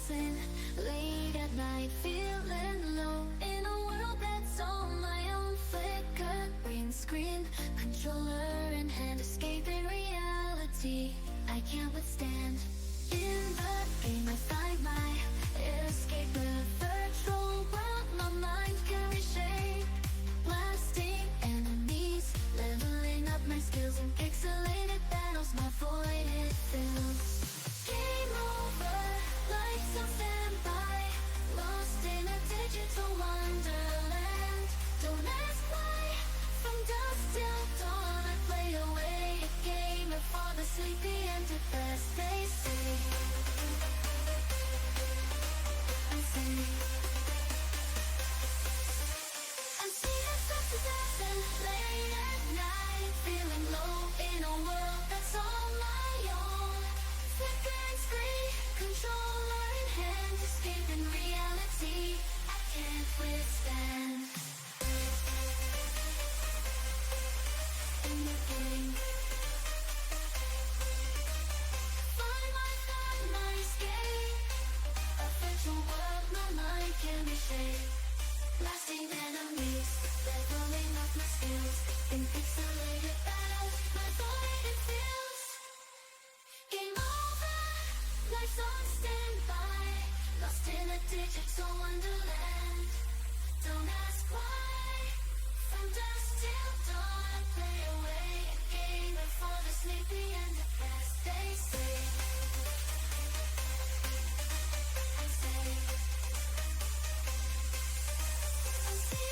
assassin, late at night, feeling low. In a world that's all my own, flicker, green screen, controller in hand, escaping reality. I can't withstand. In the game I find my escape, the virtual world my mind can reshape. Blasting enemies, leveling up my skills in pixelated battles, my void it fills. Game over, lights on standby, lost in a digital wonderland. Don't ask why, from dusk till dawn I play away a game for the sleepy and depressed. They say, I say, I'm seeing a assassin, late at night, feeling low in a world that's all my own. Flickering screen, controller in hand, escaping reality. I can't withstand. In the game, find my escape. A virtual world my mind can reshape. Blasting enemies, leveling up my skills in pixelated battles, my void it feels. Game over, life's on standby, lost in a digital wonderland. Don't ask why, from dusk till dawn I play away a game for the sleepy and depressed. They say, I say, I see a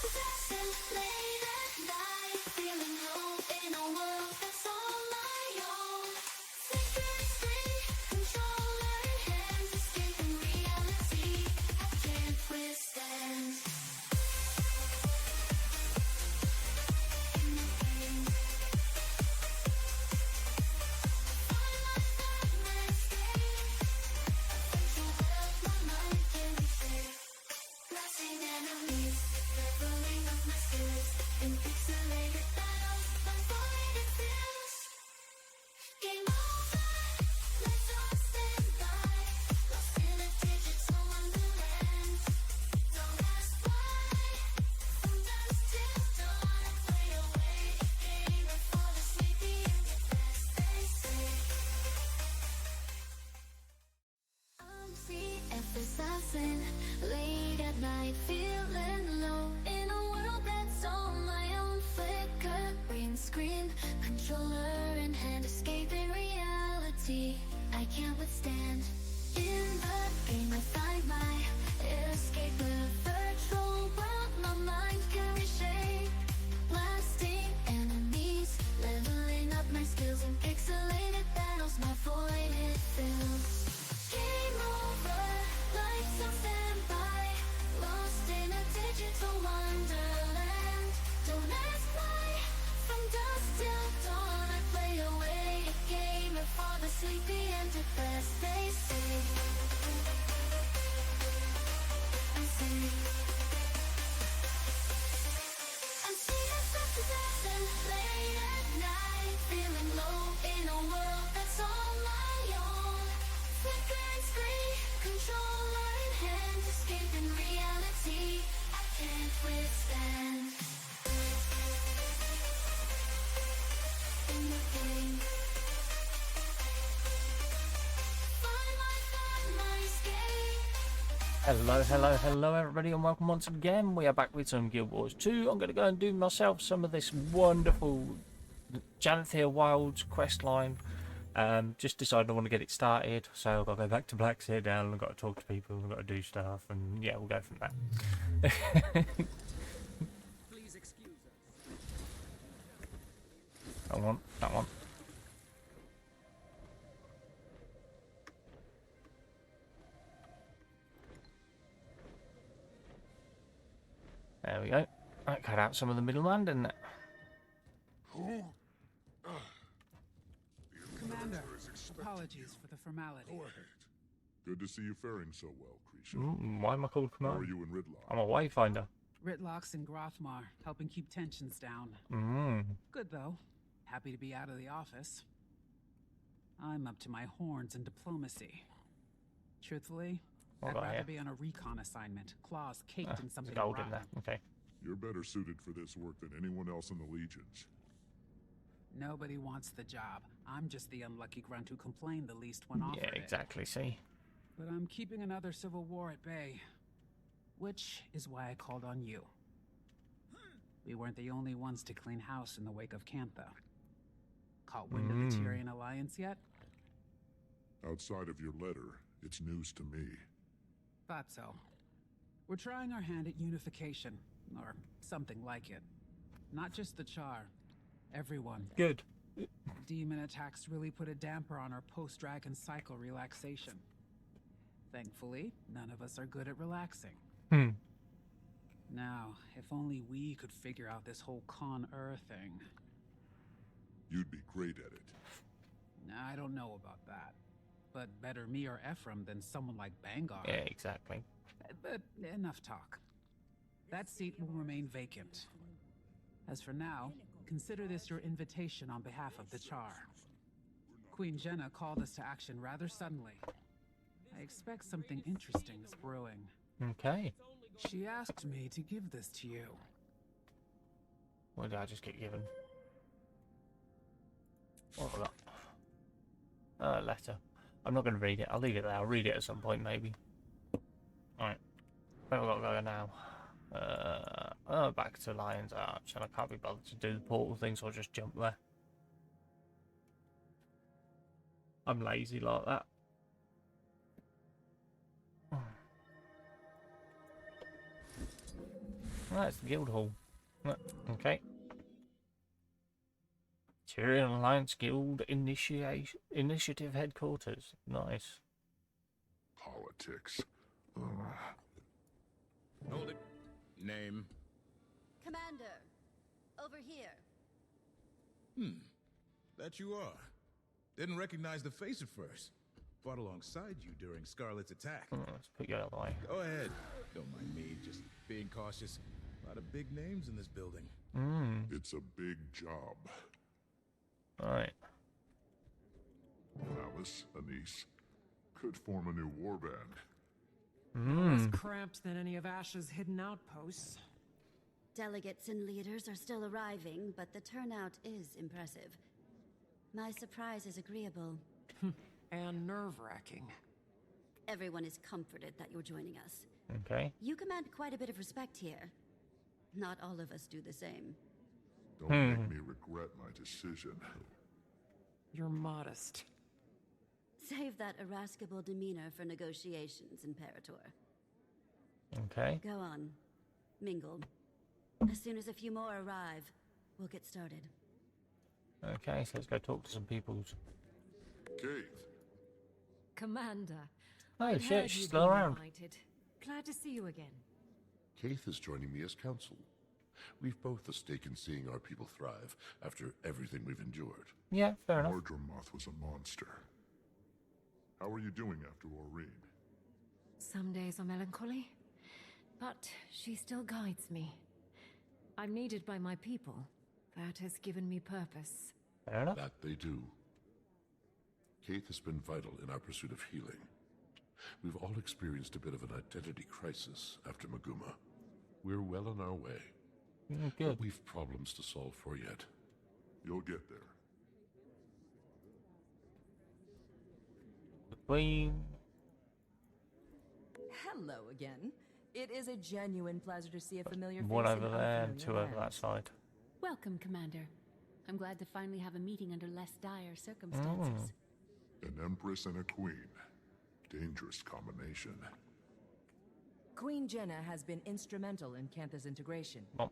assassin, late at night, feeling low in a world that's all my own. Flickering screen, controller in hand, escaping reality. I can't withstand. In the game, find my escape. A virtual world my mind can reshape. Blasting enemies, leveling up my skills in pixelated battles, my void it feels. Game over, lights on standby, lost in a digital wonderland. Don't ask why, from dusk till dawn I play away a game for the sleepy and depressed. They say, I'm CF assassin, late at night, feeling low. In a world that's all my own, flicker, green screen, controller in hand, escaping reality. I can't withstand. In the game I find my escape, the virtual world my mind can reshape. Blasting enemies, leveling up my skills in pixelated battles, my void it fills. Game over, lights on standby, lost in a digital wonderland. Don't ask why, from dusk till dawn I play away a game for the sleepy and depressed. They say, I say, I'm seeing a assassin, late at night, feeling low in a world that's all my own. Flickering screen, controller in hand, escaping reality. I can't withstand. In the game, find my escape. Hello everybody, and welcome once again. We are back with some Guild Wars 2. I'm going to go and do myself some of this wonderful Janthir Wilds quest line. Just decided I want to get it started, so I've got to go back to Black, sit down, I've got to talk to people, I've got to do stuff, and yeah, we'll go from there. Please excuse us. That one. There we go. That cut out some of the middleman, didn't it? Commander, apologies for the formality. Go ahead. Good to see you faring so well, Krisha. Why am I called How are Commander? you in Ridlock? I'm a wayfinder. Ritlock's in Grothmar, helping keep tensions down. Good, though. Happy to be out of the office. I'm up to my horns in diplomacy. Truthfully, What I'd got rather here? be on a recon assignment, claws caked in There's something gold in rotten. there. Okay. You're better suited for this work than anyone else in the Legions. Nobody wants the job. I'm just the unlucky grunt who complained the least when offered Yeah, it. exactly. See. But I'm keeping another civil war at bay. Which is why I called on you. We weren't the only ones to clean house in the wake of Cantha. Caught wind of the Tyrian alliance yet? Outside of your letter, it's news to me. Thought so. We're trying our hand at unification, or something like it. Not just the Char. Everyone. Good. Demon attacks really put a damper on our post-dragon cycle relaxation. Thankfully, none of us are good at relaxing. Now, if only we could figure out this whole Con-Ur thing. You'd be great at it. I don't know about that. But better me or Ephraim than someone like Bangar. Yeah, exactly. But enough talk. That seat will remain vacant. As for now, consider this your invitation on behalf of the Char. Queen Jenna called us to action rather suddenly. I expect something interesting is brewing. Okay. She asked me to give this to you. What did I just get given? What have I got? A letter. I'm not going to read it. I'll leave it there. I'll read it at some point, maybe. Alright. Where have I got to go now? Back to Lion's Arch. And I can't be bothered to do the portal thing, so I'll just jump there. I'm lazy like that. Right, it's the Guild Hall. Okay. Tyrian Alliance Guild Initiative Headquarters. Nice. Politics. Ugh. Hold it. Name? Commander, over here. That you are. Didn't recognize the face at first. Fought alongside you during Scarlet's attack. Let's put you out of the way. Go ahead. Don't mind me, just being cautious. A lot of big names in this building. It's a big job. Alright. Alice, Anise, could form a new warband. Less cramped than any of Ash's hidden outposts. Delegates and leaders are still arriving, but the turnout is impressive. My surprise is agreeable. And nerve-wracking. Everyone is comforted that you're joining us. Okay. You command quite a bit of respect here. Not all of us do the same. Don't make me regret my decision. You're modest. Save that irascible demeanor for negotiations, Imperator. Okay. Go on. Mingle. As soon as a few more arrive, we'll get started. Okay, so let's go talk to some people. Kate, Commander. Oh I'd shit, heard she's you'd still been around. invited. Glad to see you again. Kaith is joining me as counsel. We've both a stake in seeing our people thrive after everything we've endured. Yeah, fair enough. Mordremoth was a monster. How are you doing after Aurene? Some days are melancholy, but she still guides me. I'm needed by my people. That has given me purpose. Fair enough. That they do. Kaith has been vital in our pursuit of healing. We've all experienced a bit of an identity crisis after Maguma. We're well on our way. Good. But we've problems to solve for yet. You'll get there. The Queen. Hello again. It is a genuine pleasure to see a familiar face. One in over there and unfamiliar two over that lands. side. Welcome, Commander. I'm glad to finally have a meeting under less dire circumstances. An empress and a queen. Dangerous combination. Queen Jenna has been instrumental in Cantha's integration. Oh.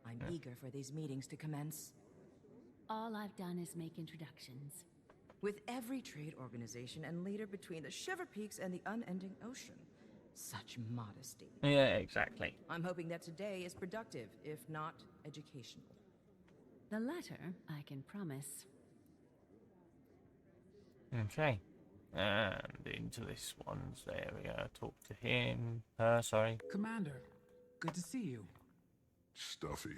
I'm eager for these meetings to commence. All I've done is make introductions. With every trade organization and leader between the Shiver Peaks and the unending ocean. Such modesty. Yeah, exactly. I'm hoping that today is productive, if not educational. The latter, I can promise. Okay. And into this one's there we go. Talk to him. Sorry. Commander, good to see you. Stuffy.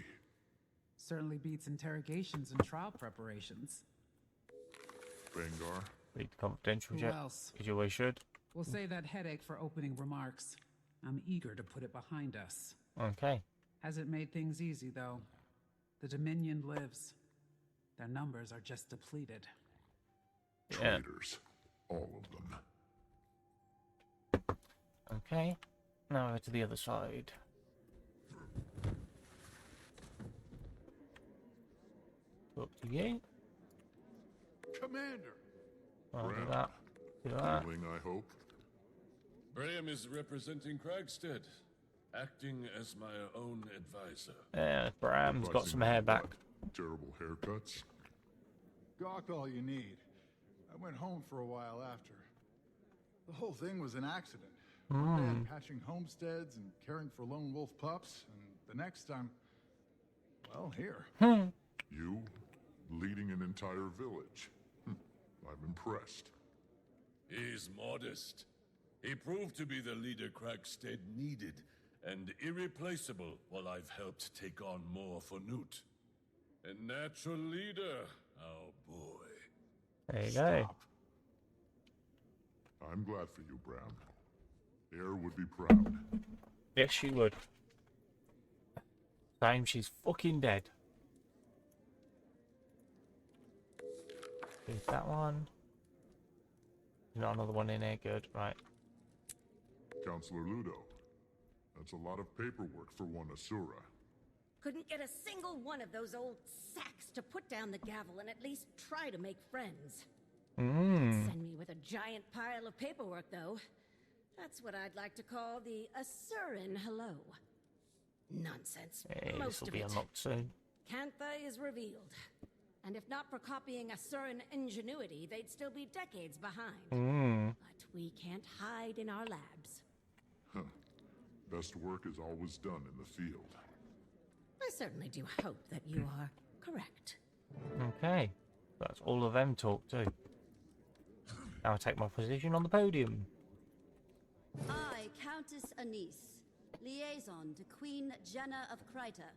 Certainly beats interrogations and trial preparations. Bangar, Read the confidential Who chat. else? Because you always should. We'll save that headache for opening remarks. I'm eager to put it behind us. Okay. Hasn't made things easy, though. The Dominion lives. Their numbers are just depleted. Yeah. Traitors. All of them. Okay. Now over to the other side. Up to you. Commander! I'll do Brown. that. Do that. Healing, I hope. Graham is representing Kragstead, acting as my own advisor. Yeah, Bram's got some hair back. Terrible haircuts. Gawk all you need. I went home for a while after. The whole thing was an accident. One day I'm patching homesteads and caring for lone wolf pups, and the next I'm, well, here. You leading an entire village. I'm impressed. He's modest. He proved to be the leader Kragstead needed, and irreplaceable while I've helped take on more for Newt. A natural leader, oh boy. There you go. Stop. I'm glad for you, Bram. Air would be proud. Yes, she would. Shame she's fucking dead. There's that one. Not another one in here. Good. Right. Counselor Ludo. That's a lot of paperwork for one Asura. Couldn't get a single one of those old sacks to put down the gavel and at least try to make friends. Send me with a giant pile of paperwork, though. That's what I'd like to call the Asuran hello. Nonsense. Hey, this Most will of be it. unlocked soon. Cantha is revealed. And if not for copying Asuran ingenuity, they'd still be decades behind. But we can't hide in our labs. Best work is always done in the field. I certainly do hope that you are correct. Okay. That's all of them talk too. Now I take my position on the podium. I, Countess Anise, liaison to Queen Jenna of Kryta,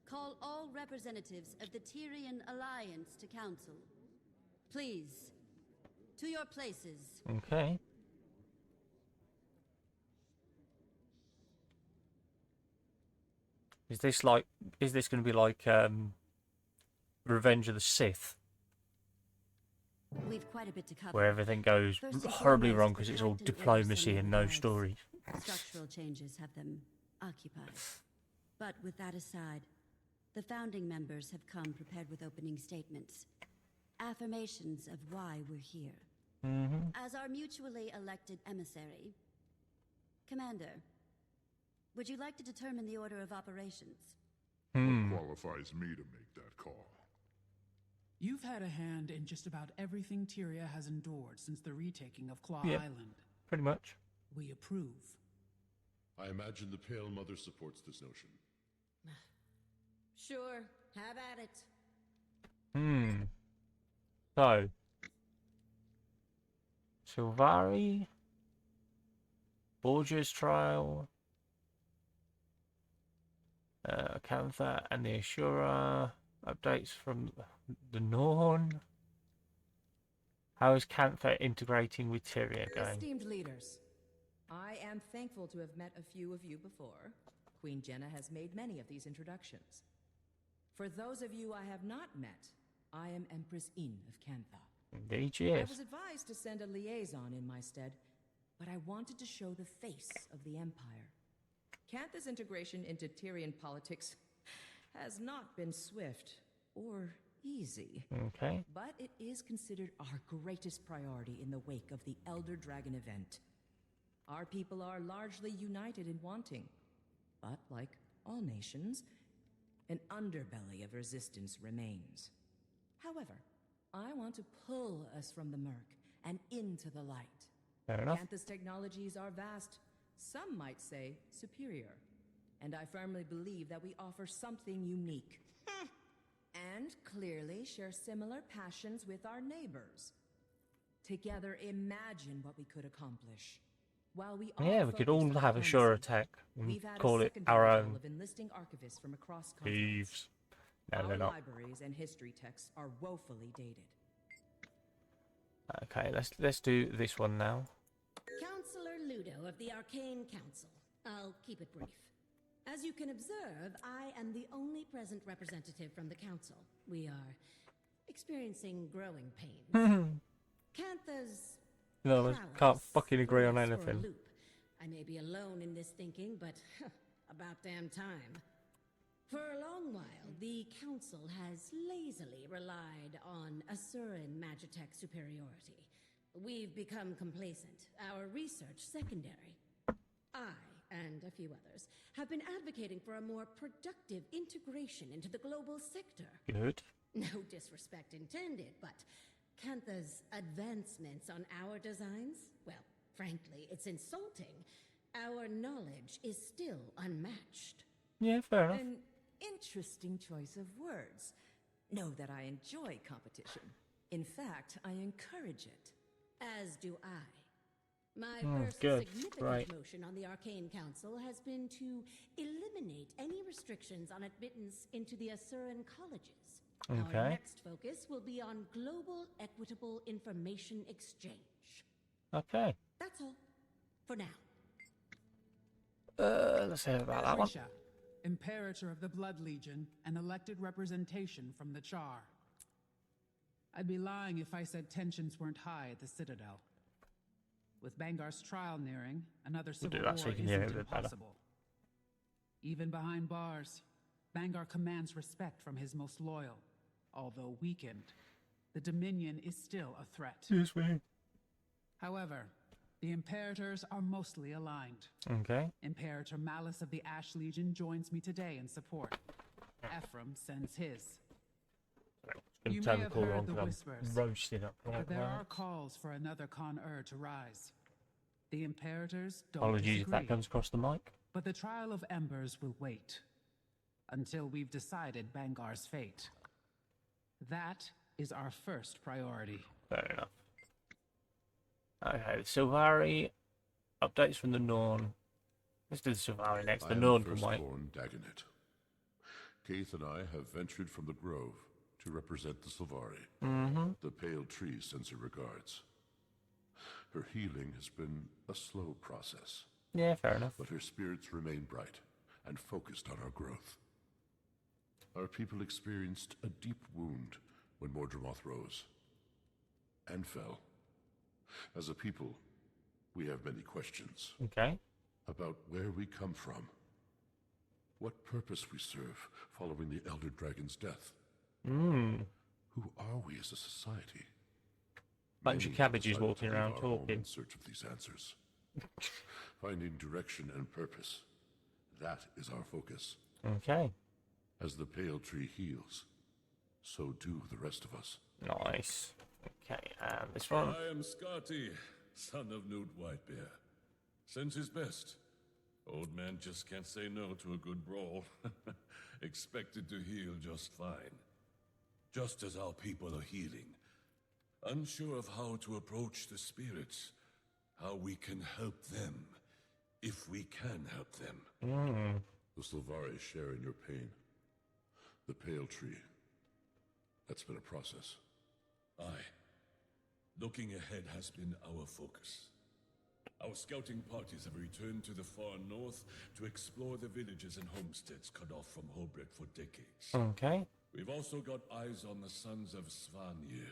call all representatives of the Tyrian Alliance to council. Please, to your places. Okay. Is this going to be like Revenge of the Sith, We've quite a bit to cover. where everything goes First and horribly foremost, wrong because it's all Captain diplomacy Anderson and no has stories? Structural changes have them occupied. But with that aside, the founding members have come prepared with opening statements. Affirmations of why we're here. As our mutually elected emissary, Commander, would you like to determine the order of operations? What qualifies me to make that call? You've had a hand in just about everything Tyria has endured since the retaking of Claw Yeah. Island. Pretty much. We approve. I imagine the Pale Mother supports this notion. Sure, have at it. So, Silvari, Borgia's trial, Cantha and the Ashura, updates from the Norn. How is Cantha integrating with Tyria going? Esteemed leaders, I am thankful to have met a few of you before. Queen Jenna has made many of these introductions. For those of you I have not met, I am Empress In of Cantha. Indeed she I is. was advised to send a liaison in my stead, but I wanted to show the face of the Empire. Cantha's integration into Tyrian politics has not been swift or easy. Okay. But it is considered our greatest priority in the wake of the Elder Dragon event. Our people are largely united in wanting, but like all nations, an underbelly of resistance remains. However, I want to pull us from the murk and into the light. Fair enough. Cantha's technologies are vast, some might say superior, and I firmly believe that we offer something unique. And clearly share similar passions with our neighbors. Together, imagine what we could accomplish. While we are Yeah, we could all focused on have a sure diplomacy, attack and we've had call a it secondary our goal own. of enlisting archivists from across continents. Thieves. No, Our they're not. libraries and history texts are woefully dated. Okay, let's do this one now. Ludo of the Arcane Council. I'll keep it brief. As you can observe, I am the only present representative from the council. We are experiencing growing pains. Cantha's No, I can't fucking agree on anything. I may be alone in this thinking, but about damn time. For a long while, the council has lazily relied on Asuran Magitech superiority. We've become complacent, our research secondary. I, and a few others, have been advocating for a more productive integration into the global sector. Good. No disrespect intended, but Cantha's advancements on our designs, well, frankly, it's insulting. Our knowledge is still unmatched. Yeah, fair enough. An interesting choice of words. Know that I enjoy competition. In fact, I encourage it. As do I. My first good. significant Right. motion on the Arcane Council has been to eliminate any restrictions on admittance into the Asuran colleges. Okay. Our next focus will be on global equitable information exchange. Okay. That's all. For now. Let's hear about that one. Trisha, Imperator of the Blood Legion and elected representation from the Char. I'd be lying if I said tensions weren't high at the Citadel. With Bangar's trial nearing, another civil do that war so you can hear it a isn't bit better. impossible. Even behind bars, Bangar commands respect from his most loyal. Although weakened, the Dominion is still a threat. Excuse me. However, the Imperators are mostly aligned. Okay. Imperator Malice of the Ash Legion joins me today in support. Ephraim sends his. It's You going may to have turn the call heard on the because whispers, I'm roasted up right but there now. are calls for another Con-Ur to rise. The Imperators don't Apologies if disagree, that comes across the mic. but the Trial of Embers will wait until we've decided Bangar's fate. That is our first priority. Fair enough. Okay, Silvari. Updates from the Norn. Let's do the Silvari next. The Norn can wait. Firstborn Dagonet. Keith and I have ventured from the Grove to represent the Silvari. The Pale Tree sends her regards. Her healing has been a slow process, Yeah, fair enough. but her spirits remain bright and focused on our growth. Our people experienced a deep wound when Mordramoth rose and fell. As a people, we have many questions Okay. about where we come from, what purpose we serve following the Elder Dragon's death. Who are we as a society? Bunch of Many cabbages decided walking to leave around our home talking. in search of these answers. Finding direction and purpose, that is our focus. Okay. As the Pale Tree heals, so do the rest of us. Nice. Okay, and this one. I am Scotty, son of Newt Whitebear. Sends his best. Old man just can't say no to a good brawl. Expected to heal just fine. Just as our people are healing. Unsure of how to approach the spirits. How we can help them. If we can help them. The Silvari share in your pain. The Pale Tree. That's been a process. Aye. Looking ahead has been our focus. Our scouting parties have returned to the far north to explore the villages and homesteads cut off from Holbrook for decades. Okay. We've also got eyes on the sons of Svanir.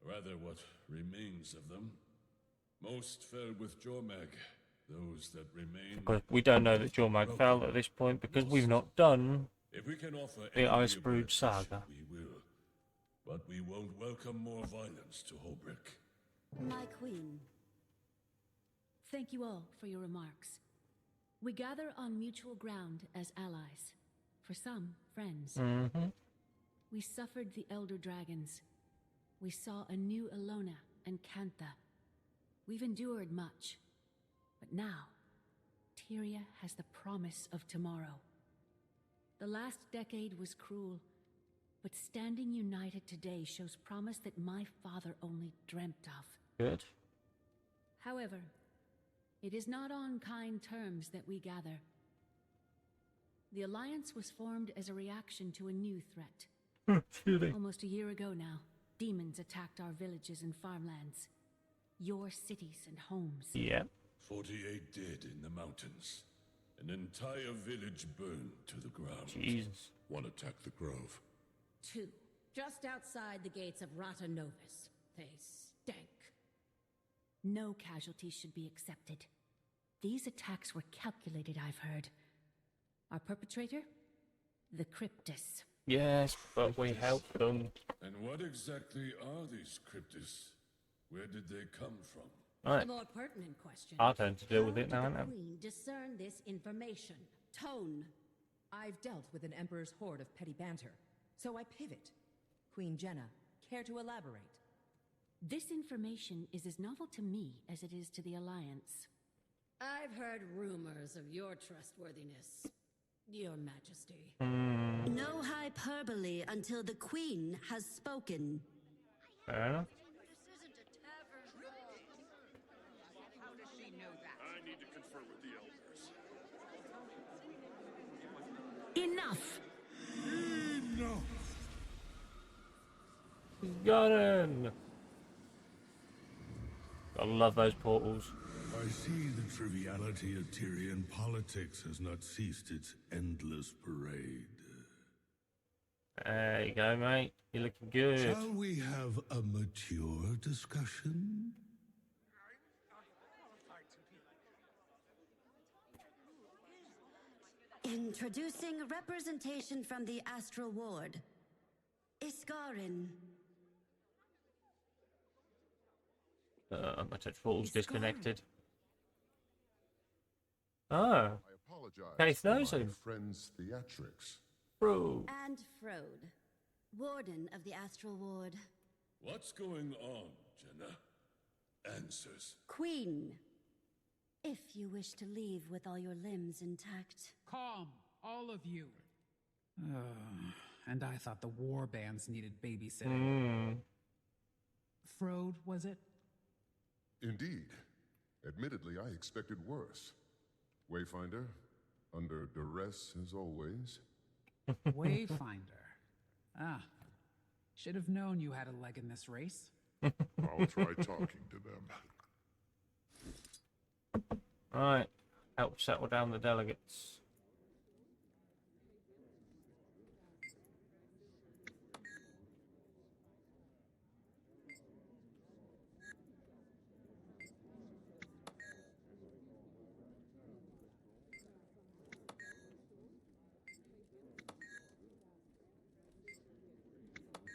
Rather, what remains of them. Most fell with Jormag. Those that remain... But we don't know that Jormag fell at this point because we've not done If we can offer the any Ice Brood rehabilitation, saga. we will. But we won't welcome more violence to Holbrook. My queen. Thank you all for your remarks. We gather on mutual ground as allies. For some, friends. We suffered the Elder Dragons. We saw a new Alona and Cantha. We've endured much. But now, Tyria has the promise of tomorrow. The last decade was cruel, but standing united today shows promise that my father only dreamt of. Good. However, it is not on kind terms that we gather. The Alliance was formed as a reaction to a new threat. Excuse me. Almost a year ago now, demons attacked our villages and farmlands. Your cities and homes. Yeah. 48 dead in the mountains. An entire village burned to the ground. Jesus. One attacked the grove. 2, just outside the gates of Rata Novus. They stank. No casualties should be accepted. These attacks were calculated, I've heard. Our perpetrator? The Cryptus. Yes, but we helped them. And what exactly are these cryptis? Where did they come from? Right. A more pertinent question. Our turn to deal with it now, How isn't did it? the Queen discern this information? Tone. I've dealt with an Emperor's horde of petty banter, so I pivot. Queen Jenna, care to elaborate? This information is as novel to me as it is to the Alliance. I've heard rumors of your trustworthiness, Your Majesty. No hyperbole until the Queen has spoken. Fair enough. I need to confer with the elders. Enough! Got him! Gotta love those portals. I see the triviality of Tyrian politics has not ceased its endless parade. There you go, mate. You're looking good. Shall we have a mature discussion? Introducing representation from the Astral Ward. Iskarin. My touch portal's disconnected. Oh, I apologize Case for knows my him. friend's theatrics. Bro. And Frode, Warden of the Astral Ward. What's going on, Jenna? Answers. Queen, if you wish to leave with all your limbs intact. Calm, all of you. And I thought the war bands needed babysitting. Frode, was it? Indeed. Admittedly, I expected worse. Wayfinder, under duress as always. Wayfinder. Ah. Should have known you had a leg in this race. I'll try talking to them. Right. Help settle down the delegates.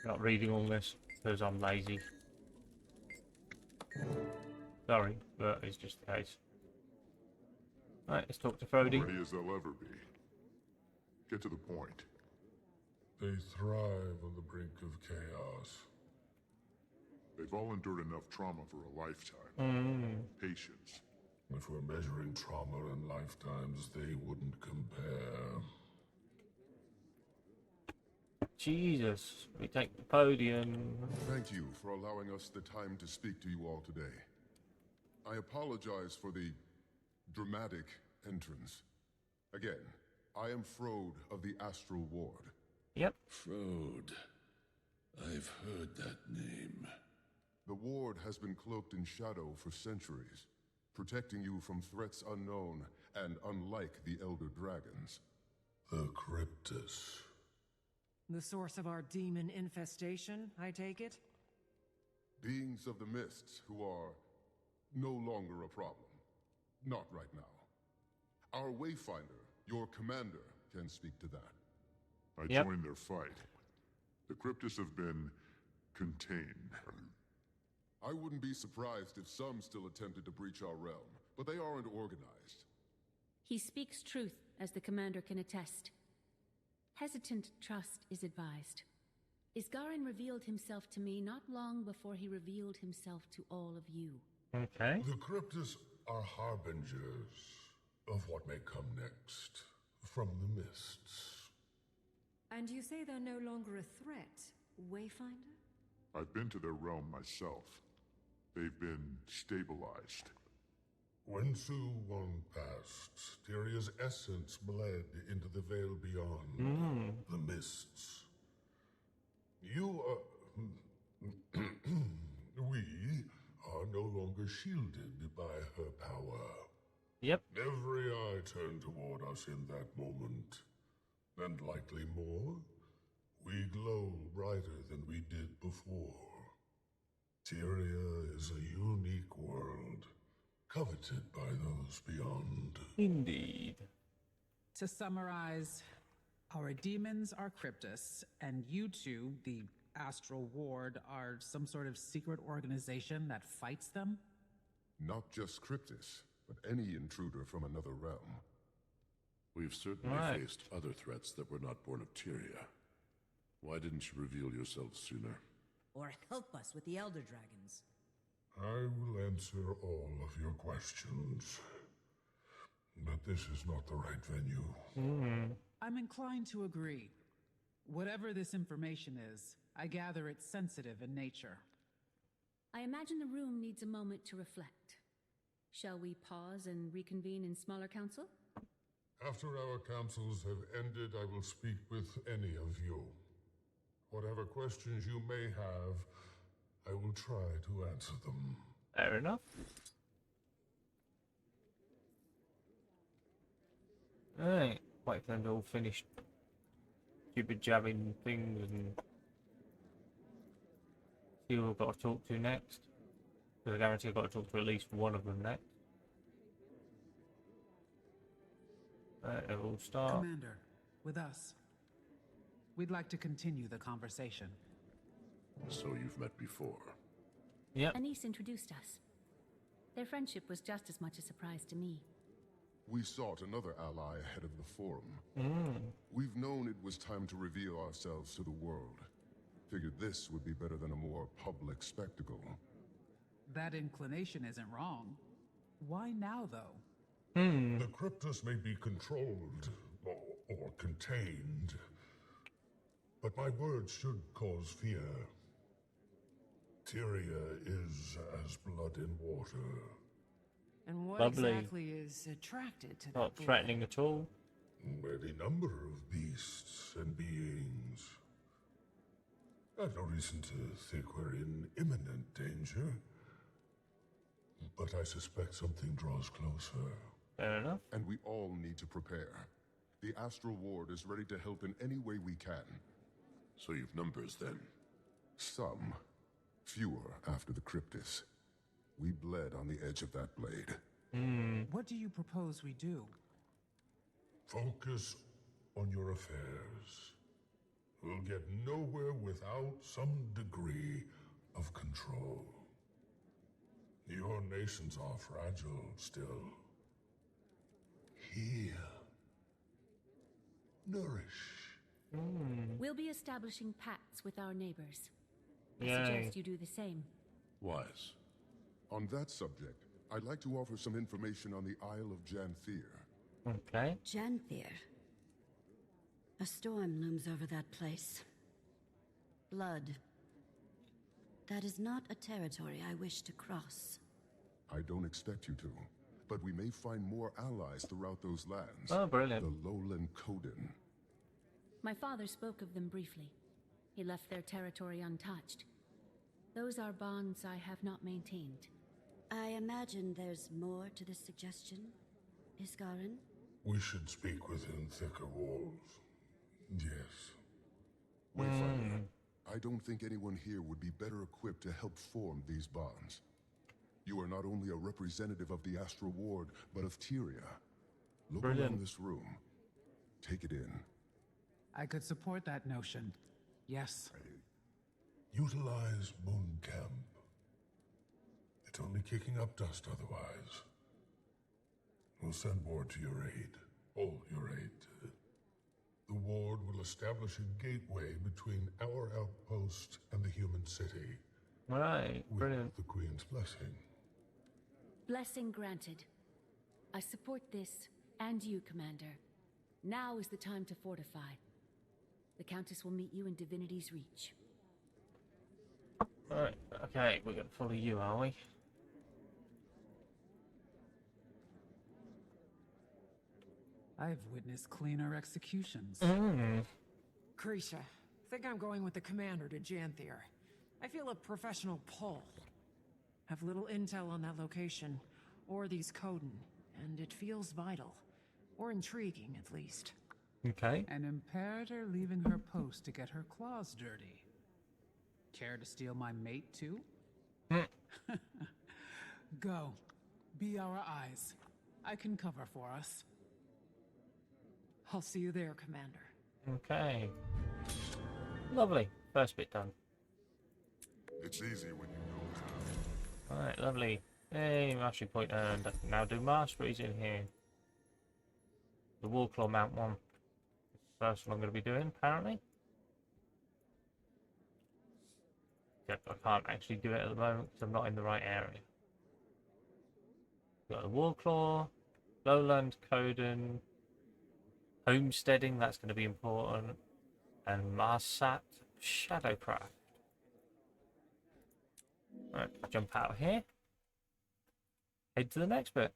Not reading all this because I'm lazy. Sorry, but it's just the case. Right, let's talk to Frody. Ready as they'll ever be. Get to the point. They thrive on the brink of chaos. They've all endured enough trauma for a lifetime. Patience. If we're measuring trauma in lifetimes, they wouldn't compare. Jesus, we take the podium. Thank you for allowing us the time to speak to you all today. I apologize for the dramatic entrance. Again, I am Frode of the Astral Ward. Yep. Frode. I've heard that name. The Ward has been cloaked in shadow for centuries, protecting you from threats unknown and unlike the Elder Dragons. The Cryptus. The source of our demon infestation, I take it? Beings of the Mists who are no longer a problem. Not right now. Our Wayfinder, your commander, can speak to that. I joined their fight. The Cryptus have been contained. I wouldn't be surprised if some still attempted to breach our realm, but they aren't organized. He speaks truth, as the commander can attest. Hesitant trust is advised. Isgarin revealed himself to me not long before he revealed himself to all of you. Okay. The Cryptus are harbingers of what may come next from the mists. And you say they're no longer a threat, Wayfinder? I've been to their realm myself. They've been stabilized. When Su Wong passed, Tyria's essence bled into the veil beyond, the mists. You are... we are no longer shielded by her power. Yep. Every eye turned toward us in that moment. And likely more, we glow brighter than we did before. Tyria is a unique world, coveted by those beyond. Indeed. To summarize, our demons are Cryptus, and you two, the Astral Ward, are some sort of secret organization that fights them? Not just Cryptus, but any intruder from another realm. We've certainly faced other threats that were not born of Tyria. Why didn't you reveal yourself sooner? Or help us with the Elder Dragons. I will answer all of your questions. But this is not the right venue. I'm inclined to agree. Whatever this information is, I gather it's sensitive in nature. I imagine the room needs a moment to reflect. Shall we pause and reconvene in smaller council? After our councils have ended, I will speak with any of you. Whatever questions you may have, I will try to answer them. Fair enough. Alright, wait for them to all finish stupid jabbing things and see who we've got to talk to next. Because I guarantee I've got to talk to at least one of them next. Alright, it will start. Commander, with us. We'd like to continue the conversation. So you've met before? Yep. Anise introduced us. Their friendship was just as much a surprise to me. We sought another ally ahead of the forum. We've known it was time to reveal ourselves to the world. Figured this would be better than a more public spectacle. That inclination isn't wrong. Why now, though? The Cryptus may be controlled or contained, but my words should cause fear. Tyria is as blood in water. And what Lovely. exactly is attracted to that? Not threatening at all. Any number of beasts and beings. I've no reason to think we're in imminent danger, but I suspect something draws closer. Fair enough. And we all need to prepare. The Astral Ward is ready to help in any way we can. So you've numbers then? Some. Fewer after the Cryptus. We bled on the edge of that blade. What do you propose we do? Focus on your affairs. We'll get nowhere without some degree of control. Your nations are fragile still. Heal. Nourish. We'll be establishing pacts with our neighbors. I Yay. suggest you do the same. Wise. On that subject, I'd like to offer some information on the Isle of Janthir. Okay. Janthir. A storm looms over that place. Blood. That is not a territory I wish to cross. I don't expect you to, but we may find more allies throughout those lands. Oh, brilliant. The Lowland Coden. My father spoke of them briefly. He left their territory untouched. Those are bonds I have not maintained. I imagine there's more to this suggestion, Iskarin? We should speak within thicker walls. Yes. Wayfinder, I don't think anyone here would be better equipped to help form these bonds. You are not only a representative of the Astral Ward, but of Tyria. Look around this room. Take it in. I could support that notion. Yes. Utilize Moon Camp. It's only kicking up dust otherwise. We'll send ward to your aid. All your aid. The ward will establish a gateway between our outpost and the human city. Right, brilliant. With the Queen's blessing. Blessing granted. I support this, and you, Commander. Now is the time to fortify. The Countess will meet you in Divinity's Reach. Alright, okay, we're gonna follow you, are we? I've witnessed cleaner executions. Krisha, think I'm going with the commander to Janthir. I feel a professional pull. Have little intel on that location, or these Coden, and it feels vital. Or intriguing, at least. Okay. An imperator leaving her post to get her claws dirty. Care to steal my mate, too? Go. Be our eyes. I can cover for us. I'll see you there, Commander. Okay. Lovely. First bit done. It's easy when you know it's happening. Alright, lovely. Hey, mastery point earned. I can now do masteries in here. The Warclaw Mount 1. First one I'm going to be doing, apparently. Yep, I can't actually do it at the moment because I'm not in the right area. Got the Warclaw, Lowland Coden, Homesteading, that's going to be important, and Marsat Shadowcraft. Right, jump out of here. Head to the next bit.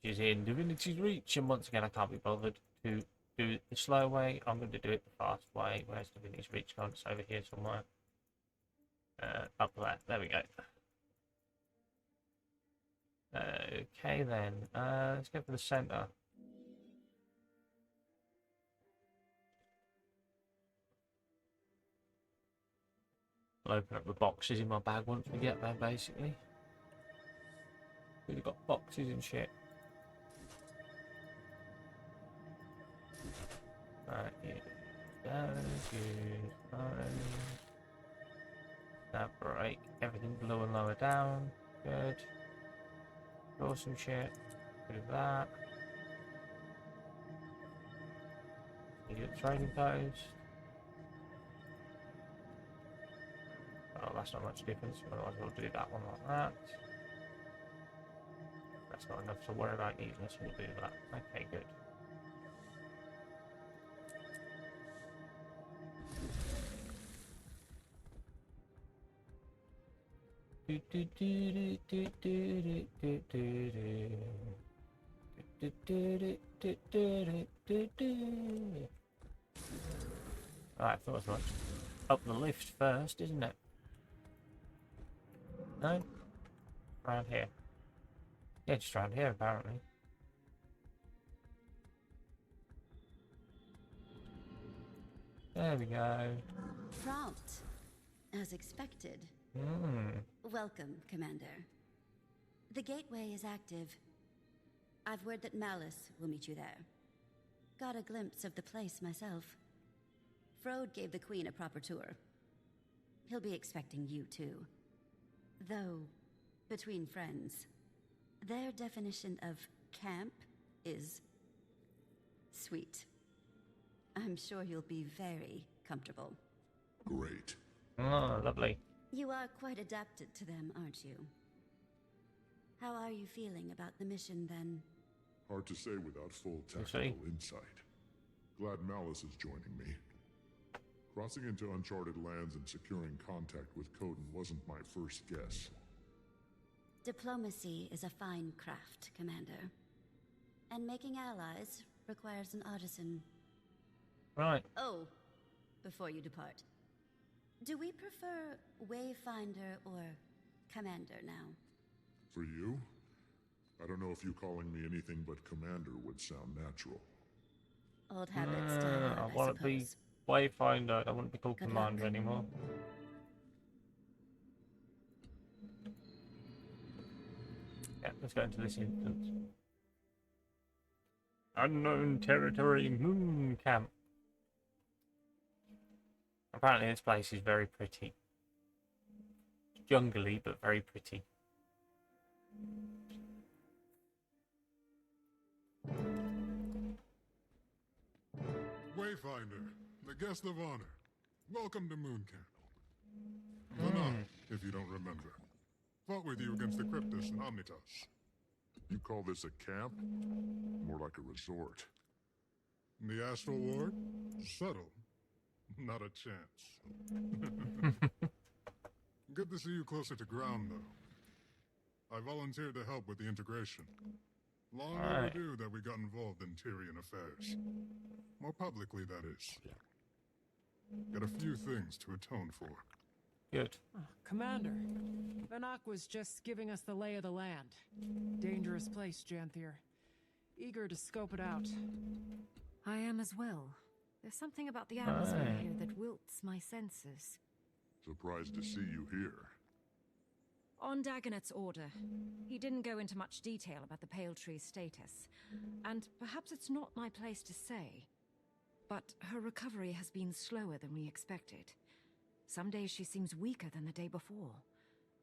Which is in Divinity's Reach, and once again I can't be bothered to do it the slow way. I'm going to do it the fast way. Where's Divinity's Reach gone? It's over here somewhere. Up there. There we go. Okay then. Let's go for the center. I'll open up the boxes in my bag once we get there, basically. We've got boxes and shit. Right, here we go. Good. That break. Everything below and lower down. Good. Draw some shit. Do that. You get trading post. Oh, that's not much difference. Otherwise, we'll do that one like that. That's not enough to worry about neatness. We'll do that. Okay, good. Alright, I thought as much. Up the lift first, isn't it? No? Around here. Yeah, just around here, apparently. There we go. Prompt, as expected. Welcome, Commander. The gateway is active. I've word that Malice will meet you there. Got a glimpse of the place myself. Frode gave the Queen a proper tour. He'll be expecting you too. Though, between friends, their definition of camp is sweet. I'm sure you'll be very comfortable. Great. Oh, lovely. You are quite adapted to them, aren't you? How are you feeling about the mission, then? Hard to say without full tactical insight. Glad Malice is joining me. Crossing into uncharted lands and securing contact with Coden wasn't my first guess. Diplomacy is a fine craft, Commander. And making allies requires an artisan. Right. Oh, before you depart, do we prefer Wayfinder or Commander now? For you? I don't know if you calling me anything but Commander would sound natural. Old habits die hard, I want to be Wayfinder. I want to be called Commander anymore. Yeah, let's go into this instance. Unknown territory, moon camp. Apparently this place is very pretty. It's jungly, but very pretty. Wayfinder, the guest of honor. Welcome to Moon Camp. Lana, if you don't remember. Fought with you against the Cryptus and Omnitas. You call this a camp? More like a resort. The Astral Ward? Subtle. Not a chance. Good to see you closer to ground, though. I volunteered to help with the integration. Long Alright. overdue that we got involved in Tyrian affairs. More publicly, that is. Got a few things to atone for. Good. Commander, Vanak was just giving us the lay of the land. Dangerous place, Janthir. Eager to scope it out. I am as well. There's something about the atmosphere Aye. here that wilts my senses. Surprised to see you here. On Dagonet's order, he didn't go into much detail about the Pale Tree's status. And perhaps it's not my place to say, but her recovery has been slower than we expected. Some days she seems weaker than the day before.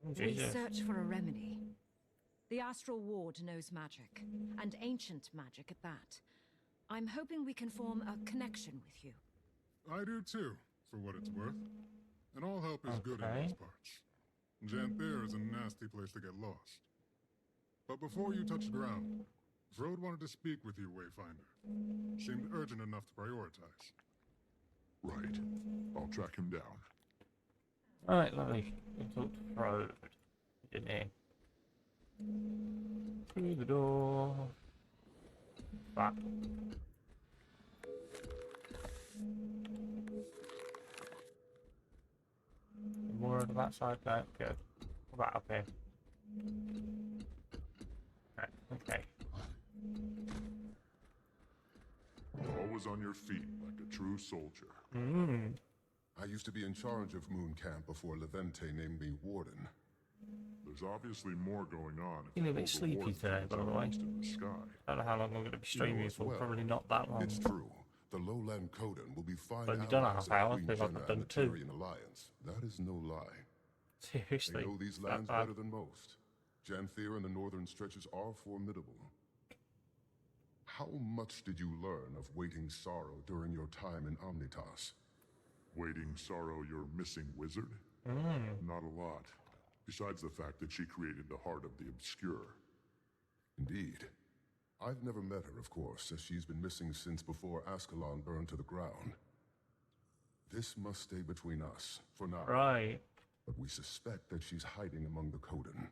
We Jesus. search for a remedy. The Astral Ward knows magic, and ancient magic at that. I'm hoping we can form a connection with you. I do too, for what it's worth. And all help is good in Okay. these parts. Janthir is a nasty place to get lost. But before you touch ground, Frode wanted to speak with you, Wayfinder. Seemed urgent enough to prioritize. Right. I'll track him down. Alright, lovely. We talk to Frode. Didn't he? Through the door. Back. More on that side, no, good. What about up here? Right, okay. Always on your feet like a true soldier. I used to be in charge of Moon Camp before Levente named me Warden. There's obviously more going on. Feeling a bit sleepy today, by the way. In the sky. I don't know how long I'm going to be streaming for, well, probably not that long. It's true. The lowland Coden will be fine But we've done a allies half of hour, Queen I think I've Jenna done and the two. Tyrian Alliance. That is no lie. Seriously. They know these that lands bad? better than most. Janthir and the northern stretches are formidable. How much did you learn of waiting sorrow during your time in Omnitas? Waiting sorrow your missing wizard? Not a lot. Besides the fact that she created the Heart of the Obscure. Indeed. I've never met her, of course, as she's been missing since before Ascalon burned to the ground. This must stay between us, for now. Right. But we suspect that she's hiding among the Coden.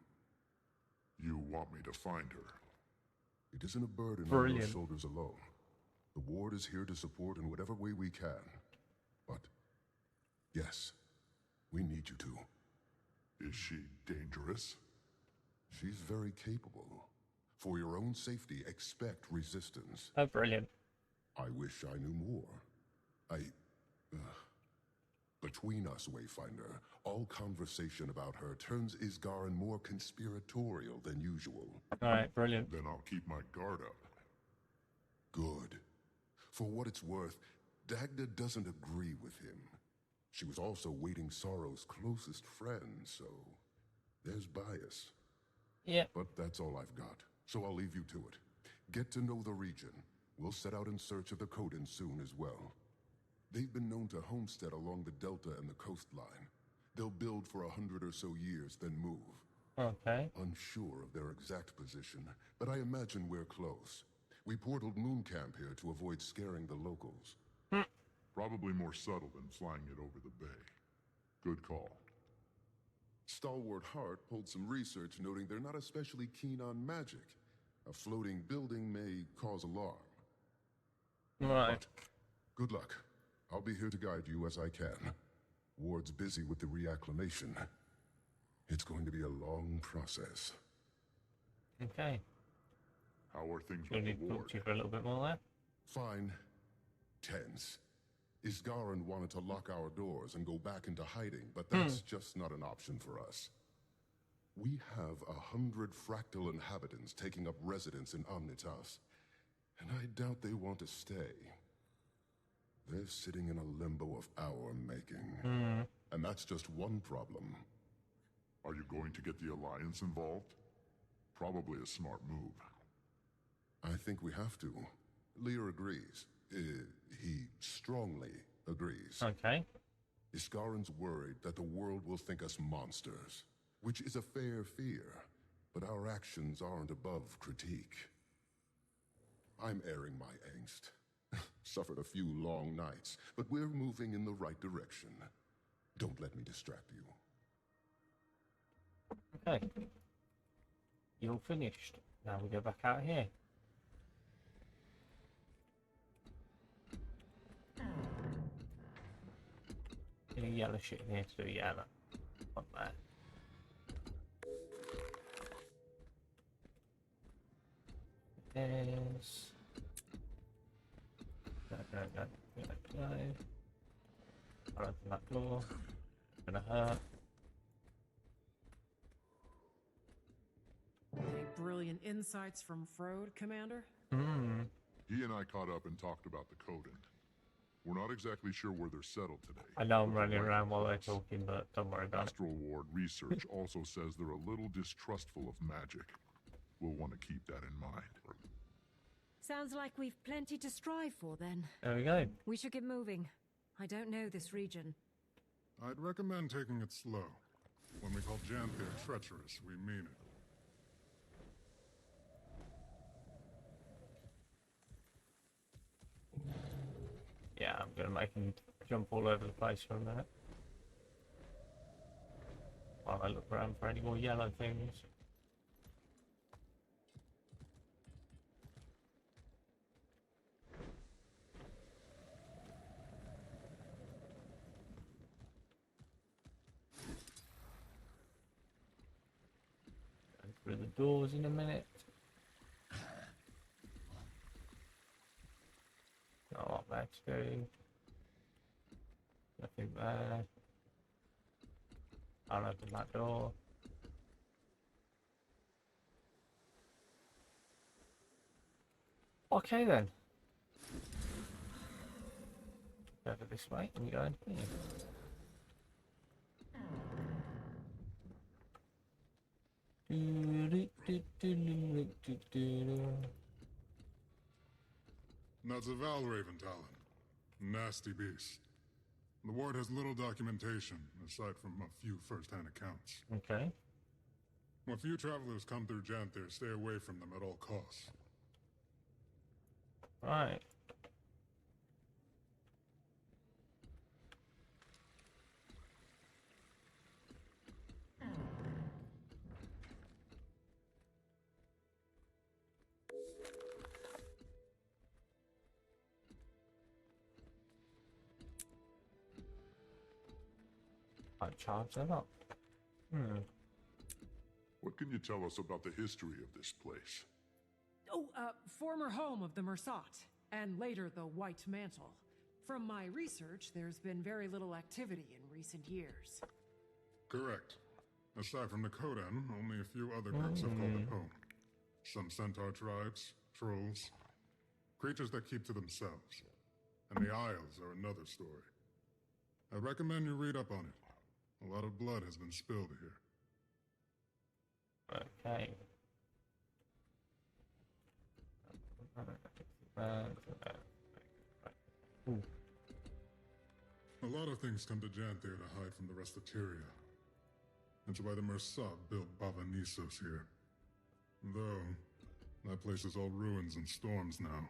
You want me to find her? It isn't a burden on Brilliant. your shoulders alone. The ward is here to support in whatever way we can. But, yes, we need you to. Is she dangerous? She's very capable. For your own safety, expect resistance. Oh, brilliant. I wish I knew more. Between us, Wayfinder, all conversation about her turns Isgarin more conspiratorial than usual. Alright, brilliant. Then I'll keep my guard up. Good. For what it's worth, Dagda doesn't agree with him. She was also Waiting Sorrow's closest friend, so there's bias. Yeah. But that's all I've got, so I'll leave you to it. Get to know the region. We'll set out in search of the Coden soon as well. They've been known to homestead along the delta and the coastline. They'll build for 100 or so years, then move. Okay. Unsure of their exact position, but I imagine we're close. We portaled Moon Camp here to avoid scaring the locals. Probably more subtle than flying it over the bay. Good call. Stalwart Hart pulled some research noting they're not especially keen on magic. A floating building may cause alarm. Right. But good luck. I'll be here to guide you as I can. Ward's busy with the reacclimation. It's going to be a long process. Okay. How are things Do you with need the to talk ward? to you for a little bit more there? Fine. Tense. Isgarin wanted to lock our doors and go back into hiding, but that's just not an option for us. We have 100 fractal inhabitants taking up residence in Omnitas, and I doubt they want to stay. They're sitting in a limbo of our making. And that's just one problem. Are you going to get the Alliance involved? Probably a smart move. I think we have to. Lear agrees. He strongly agrees. Okay. Iskarin's worried that the world will think us monsters, which is a fair fear, but our actions aren't above critique. I'm airing my angst. Suffered a few long nights, but we're moving in the right direction. Don't let me distract you. Okay. You're finished. Now we go back out here. any yellow shit in here to do? Yeah, no. Not that. There's... No. I'll open that door. Gonna hurt. Any brilliant insights from Frode, Commander? He and I caught up and talked about the Codent. We're not exactly sure where they're settled today. I know I'm running around while they're talking, but don't worry about it. Astral Ward research also says they're a little distrustful of magic. We'll want to keep that in mind. Sounds like we've plenty to strive for then. There we go. We should get moving. I don't know this region. I'd recommend taking it slow. When we call Janthir treacherous, we mean it. Yeah, I'm gonna make him jump all over the place for a minute. While I look around for any more yellow things. Go through the doors in a minute. Got a lot there to do. Nothing there. I'll open that door. Okay then. Go over this way and go in here. That's a Valraven Talon. Nasty beast. The ward has little documentation, aside from a few first-hand accounts. Okay. When few travelers come through Janthir, stay away from them at all costs. Right. I'll charge that up. What can you tell us about the history of this place? Oh, former home of the Mersat, and later the White Mantle. From my research, there's been very little activity in recent years. Correct. Aside from the Kodan, only a few other groups have called it home. Some centaur tribes, trolls, creatures that keep to themselves. And the Isles are another story. I recommend you read up on it. A lot of blood has been spilled here. Okay. A lot of things come to Janthir to hide from the rest of Tyria. That's why the Mersat built Baba Nisos here. Though, that place is all ruins and storms now.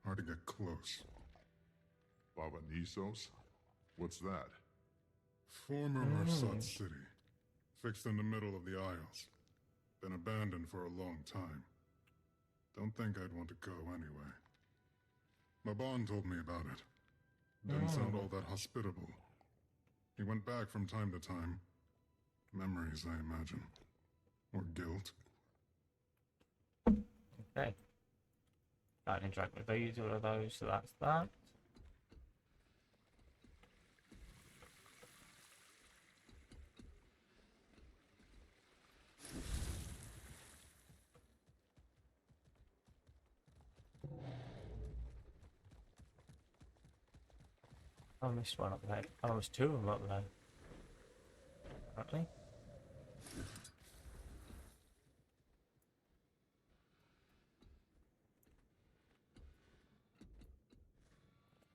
Hard to get close. Baba Nisos? What's that? Former Mersat city. Fixed in the middle of the Isles. Been abandoned for a long time. Don't think I'd want to go anyway. Maban told me about it. Didn't sound all that hospitable. He went back from time to time. Memories, I imagine. Or guilt. Okay. Can't interact with either of those, so that's that. I missed one up there. I missed two of them up there. Apparently.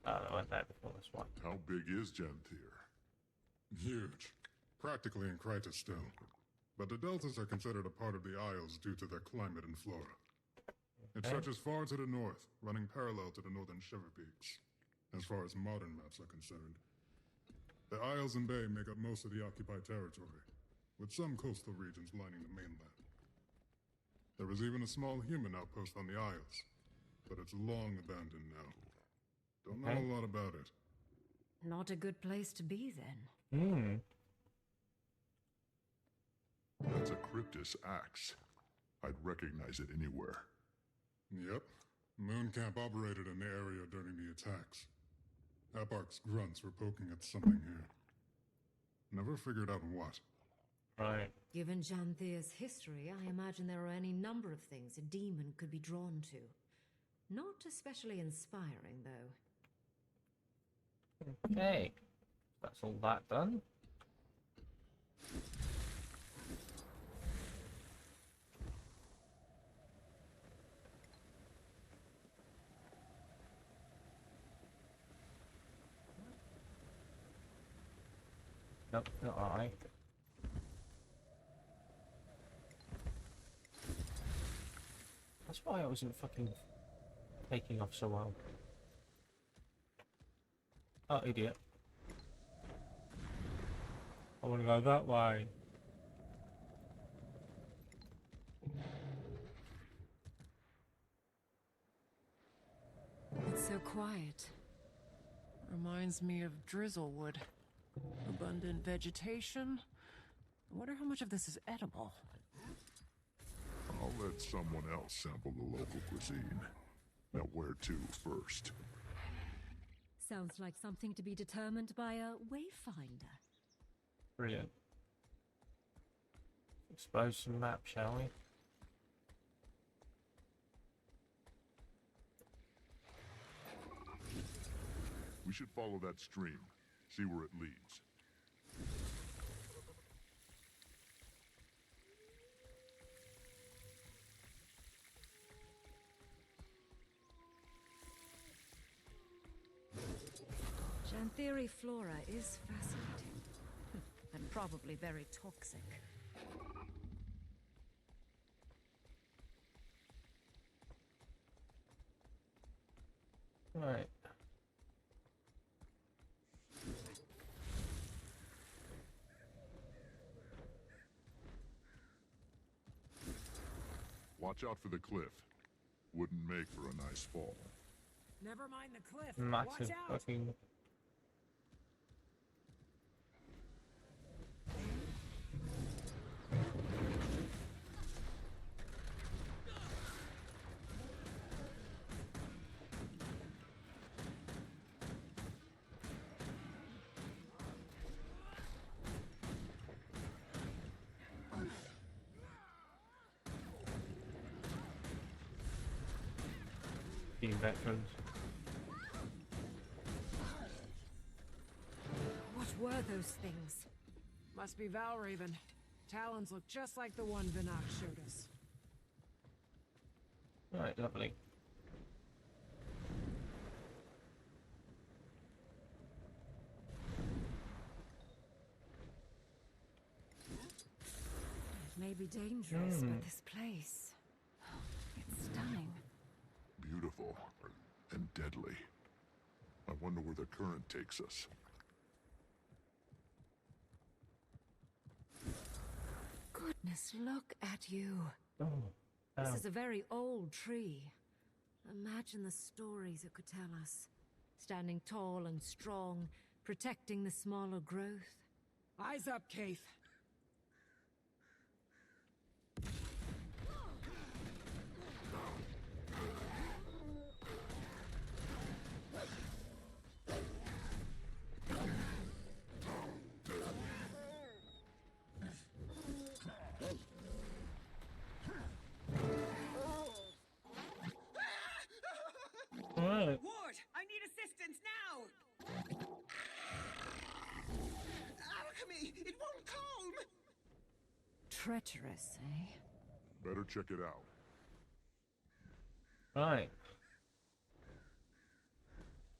Oh, I went there before this one. How big is Janthir? Huge. Practically in Kryta still. But the deltas are considered a part of the Isles due to their climate and flora. It stretches far to the north, running parallel to the northern Shiver Peaks, as far as modern maps are concerned. The Isles and Bay make up most of the occupied territory, with some coastal regions lining the mainland. There is even a small human outpost on the Isles, but it's long abandoned now. Don't know a lot about it. Not a good place to be then. Hmm. That's a Cryptus axe. I'd recognize it anywhere. Yep. Moon Camp operated in the area during the attacks. Epoch's grunts were poking at something here. Never figured out what. Right. Given Janthir's history, I imagine there are any number of things a demon could be drawn to. Not especially inspiring, though. Okay. That's all that done. Nope, not I. That's why I wasn't fucking taking off so well. Oh, idiot. I want to go that way. It's so quiet. Reminds me of Drizzlewood. Abundant vegetation. I wonder how much of this is edible. I'll let someone else sample the local cuisine. Now where to first? Sounds like something to be determined by a wayfinder. Brilliant. Expose some map, shall we? We should follow that stream. See where it leads. Janthiri flora is fascinating. And probably very toxic. Right. Watch out for the cliff. Wouldn't make for a nice fall. Never mind the cliff. Massive Watch out. fucking... veterans. What were those things? Must be Valraven. Talons look just like the one Vinak showed us. Right, lovely. It may be dangerous, but this place... it's stunning. Beautiful and deadly. I wonder where the current takes us. Goodness, look at you. Oh, This is a very old tree. Imagine the stories it could tell us. Standing tall and strong, protecting the smaller growth. Eyes up, Keith. Right. Ward, I need assistance now! Alchemy! It won't calm! Treacherous, eh? Better check it out. Right.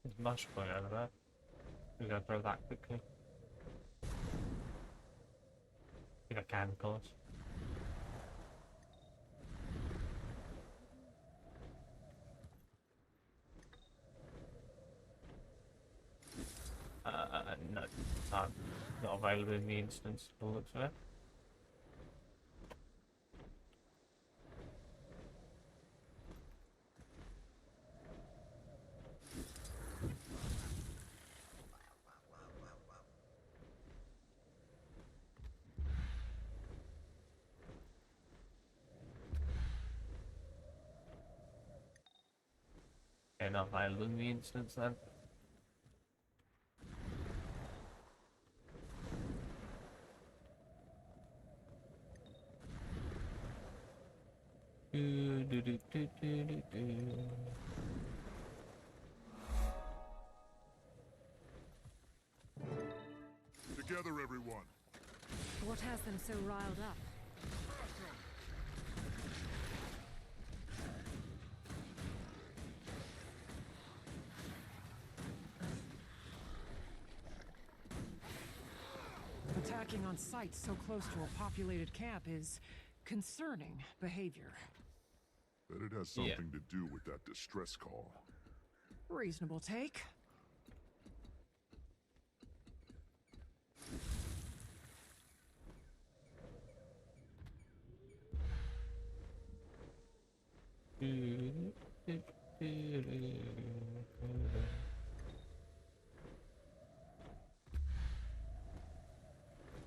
There's much point over there. We're gonna throw that quickly. I think I can, of course. No, not available in the instance, by the looks of it. Okay, not handling the instance then. Together, everyone. What has them so riled up? Attacking on sites so close to a populated camp is concerning behavior. Bet it has something to do with that distress call. Reasonable take.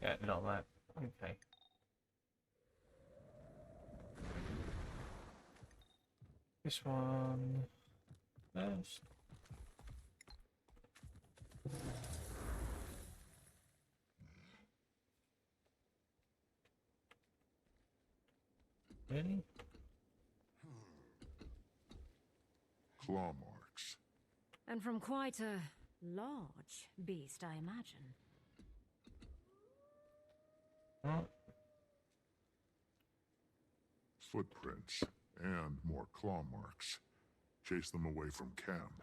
Yeah, not that. Okay. This one first. Really? Claw marks. And from quite a large beast, I imagine. Huh? Footprints and more claw marks. Chase them away from camp.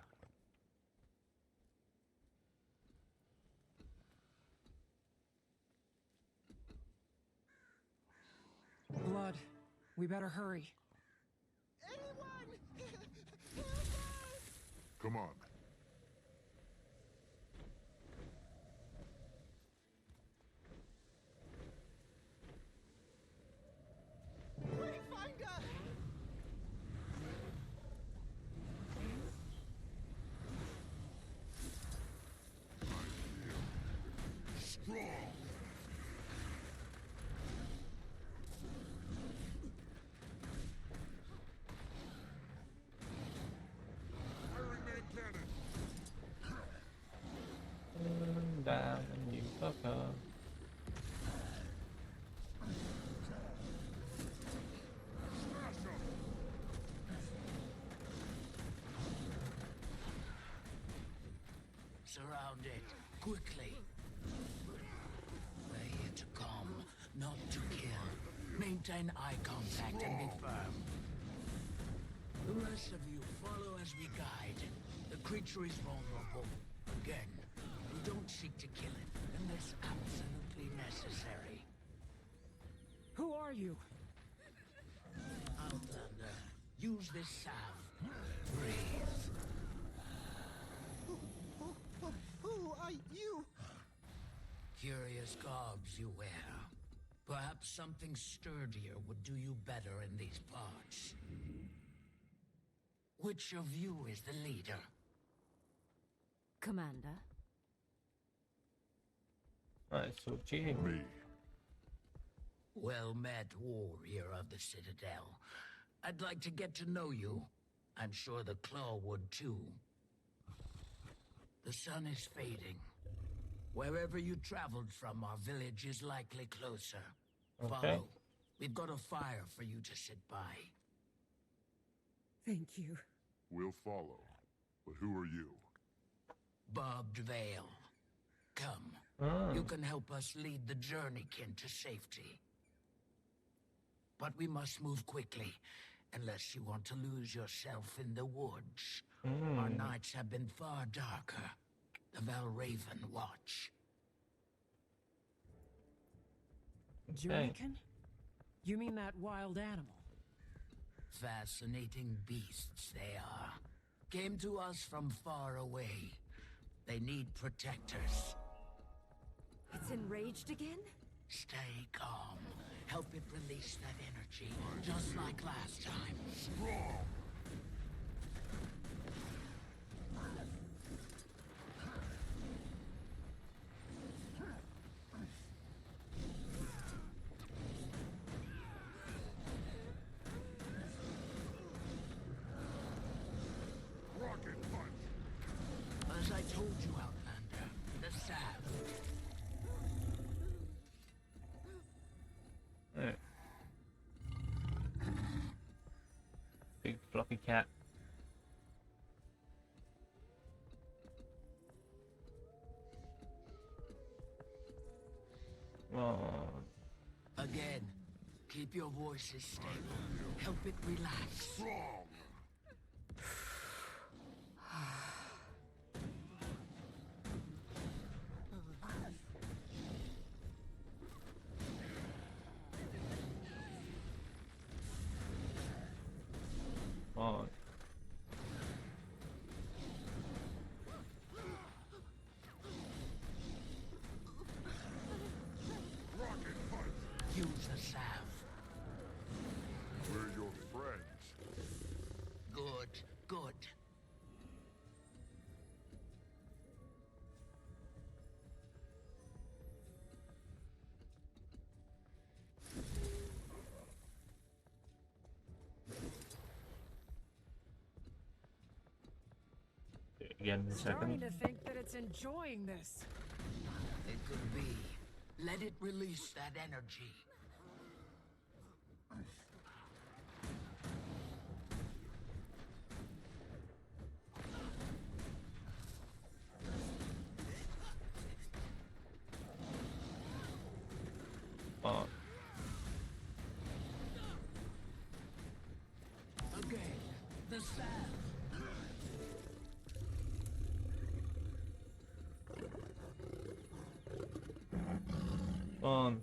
Blood. We better hurry. Come on. Wayfinder! Strong. Down and you fucker. Surround it, quickly. We're here to calm, not to kill. Maintain eye contact and be firm. The rest of you follow as we guide. The creature is vulnerable. Again, we don't seek to kill it unless absolutely necessary. Who are you? Outlander, use this salve. Breathe. Who are you? Curious garbs you wear. Perhaps something sturdier would do you better in these parts. Which of you is the leader? Commander? Right, so cheating. Me. Well met, warrior of the Citadel. I'd like to get to know you. I'm sure the Claw would too. The sun is fading. Wherever you traveled from, our village is likely closer. Okay. Follow. We've got a fire for you to sit by. Thank you. We'll follow. But who are you? Barbed Veil. Come. You can help us lead the journeykin to safety. But we must move quickly, unless you want to lose yourself in the woods. Our nights have been far darker. The Valraven watch. Journeykin? You mean that wild animal? Fascinating beasts they are. Came to us from far away. They need protectors. It's enraged again? Stay calm. Help it release that energy, just like last time. Strong. Rocket. cat. Oh. Again, keep your voices stable. Help it relax. Oh. Use the salve. We're your friends. Good, good. Again in a Starting second. to think that it's enjoying this. It could be. Let it release that energy. Oh. Again, the salve. On.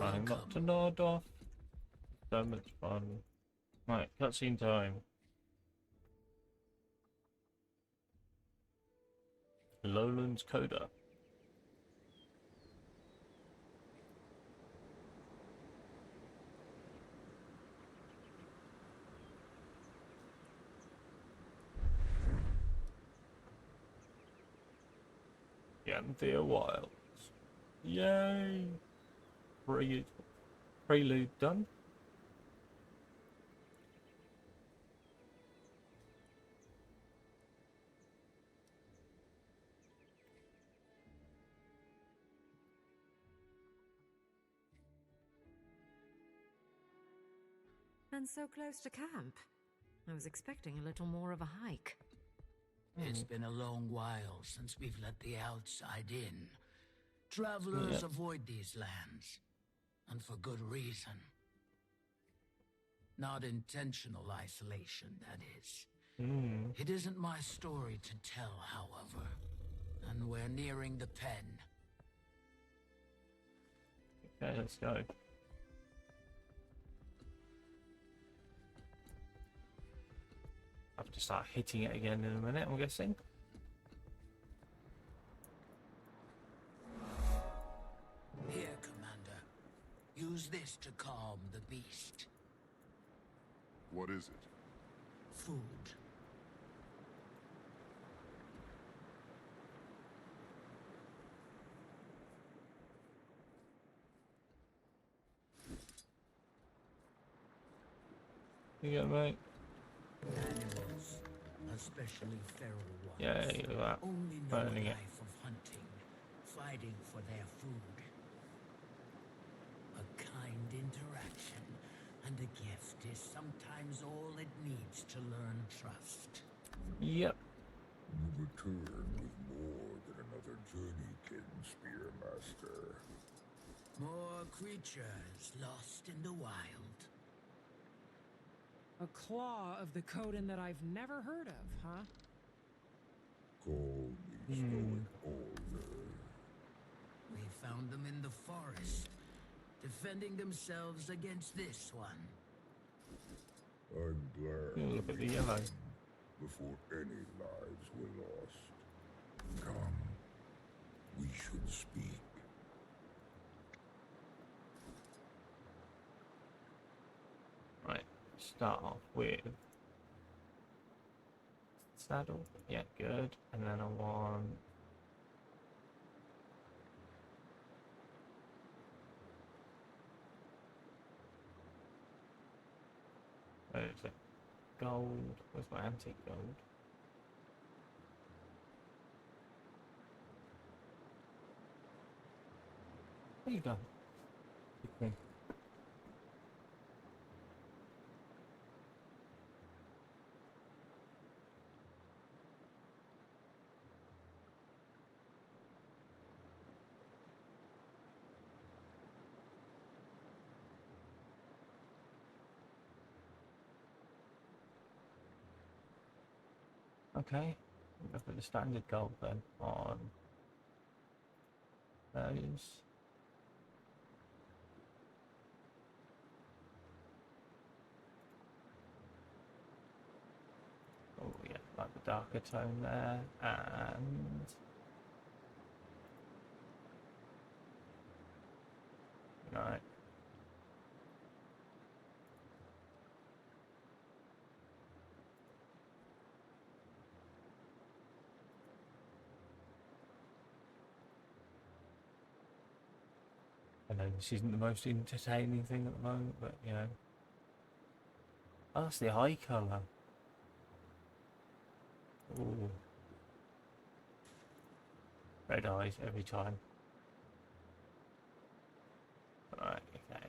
I'm not to nod off. So much fun. Right, cutscene time. Lowlands Coda. Janthir Wilds. Yay! Prelude done. And so close to camp. I was expecting a little more of a hike. It's been a long while since we've let the outside in. Travelers avoid these lands, and for good reason. Not intentional isolation, that is. It isn't my story to tell, however, and we're nearing the pen. Okay, let's go. I have to start hitting it again in a minute, I'm guessing. Here, Commander. Use this to calm the beast. What is it? Food. You got mate. Animals, especially feral ones, Yeah, look at that. only know a Burning it. life of hunting, fighting for their food. A kind interaction and a gift is sometimes all it needs to learn trust. Yep. You return with more than another journeykin, Spearmaster. More creatures lost in the wild. A claw of the Coden that I've never heard of, huh? Call me Stoic Older. We found them in the forest, defending themselves against this one. I'm glad. Ooh, look at the yellow. Before any lives were lost. Come, we should speak. Right, start off with saddle. Yeah, good. And then I want where is it? Gold. Where's my antique gold? There you go. Okay. Okay, go for the standard gold then on those. Oh yeah, like the darker tone there, and right. I know this isn't the most entertaining thing at the moment, but you know. Oh, that's the eye colour. Ooh. Red eyes every time. Right, okay.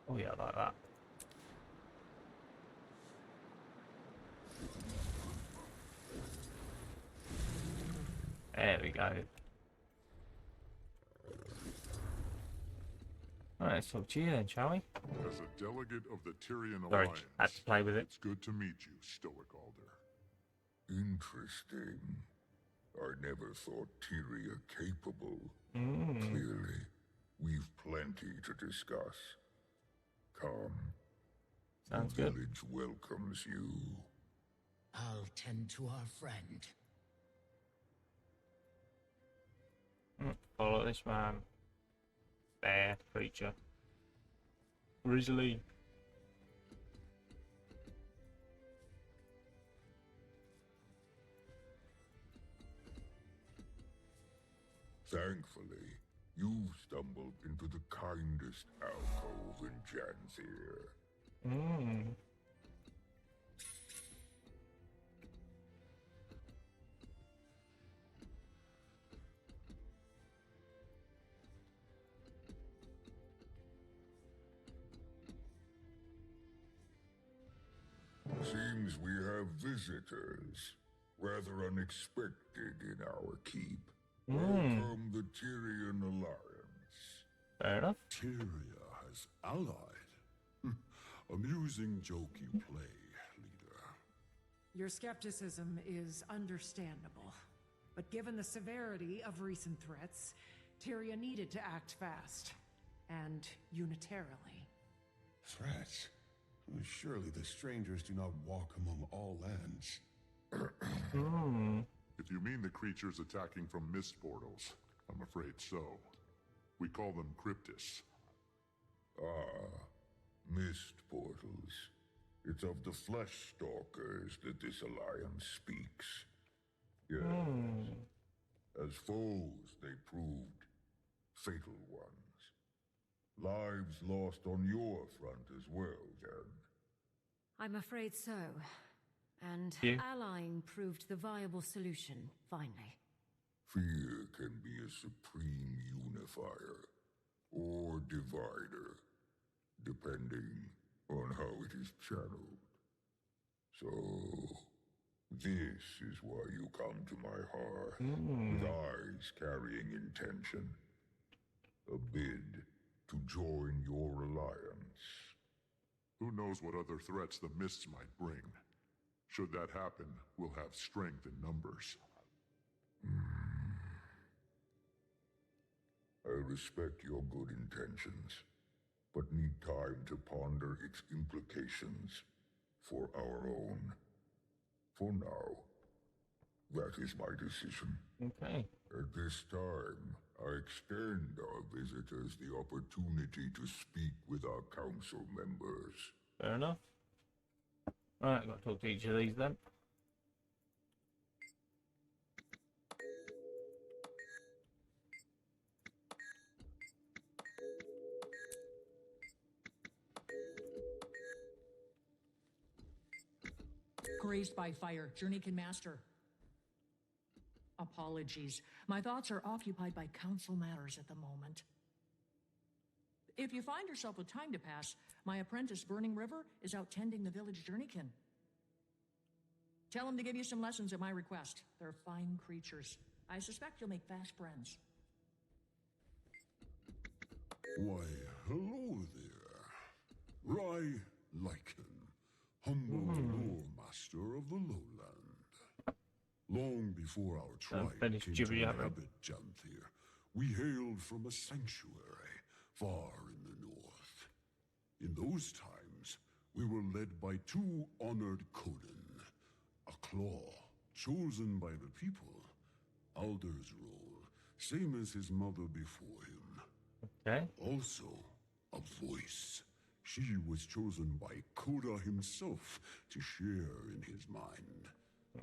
Oh yeah, like that. There we go. Alright, let's talk to you then, shall we? As a delegate of the Tyrian Sorry, Alliance, had to play with it. it's good to meet you, Stoic Alder. Interesting. I never thought Tyria capable. Clearly, we've plenty to discuss. Come. Sounds the good. village welcomes you. I'll tend to our friend. Follow this man. Bear creature. Grizzly. Thankfully, you've stumbled into the kindest alcove in Janthir. Seems we have visitors. Rather unexpected in our keep. Welcome the Tyrian Alliance. Fair enough. Tyria has allied. Amusing joke you play, leader. Your skepticism is understandable. But given the severity of recent threats, Tyria needed to act fast. And unitarily. Threats? Surely the strangers do not walk among all lands. If you mean the creatures attacking from mist portals, I'm afraid so. We call them cryptis. Mist portals. It's of the flesh stalkers that this alliance speaks. Yes. As foes, they proved fatal ones. Lives lost on your front as well, Jan. I'm afraid so. And allying proved the viable solution, finally. Fear can be a supreme unifier or divider, depending on how it is channeled. So, this is why you come to my hearth, with eyes carrying intention. A bid to join your alliance. Who knows what other threats the mists might bring? Should that happen, we'll have strength in numbers. I respect your good intentions, but need time to ponder its implications for our own. For now, that is my decision. Okay. At this time, I extend our visitors the opportunity to speak with our council members. Fair enough. Alright, got to talk to each of these then. Grazed by fire, Journeykin Master. Apologies. My thoughts are occupied by council matters at the moment. If you find yourself with time to pass, my apprentice, Burning River, is out tending the village Journeykin. Tell him to give you some lessons at my request. They're fine creatures. I suspect you'll make fast friends. Why, hello there. Rai Lycan, humble lore master of the lowland. Long before our tribe came to inhabit Janthir, we hailed from a sanctuary far in the north. In those times, we were led by two honored Kodan, a claw chosen by the people, Alder's role, same as his mother before him. Okay. Also, a voice. She was chosen by Koda himself to share in his mind,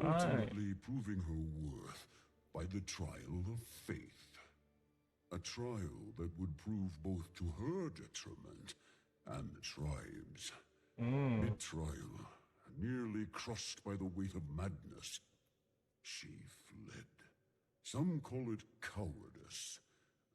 ultimately proving her worth by the trial of faith. A trial that would prove both to her detriment and the tribe's. Mid-trial, nearly crushed by the weight of madness, she fled. Some call it cowardice.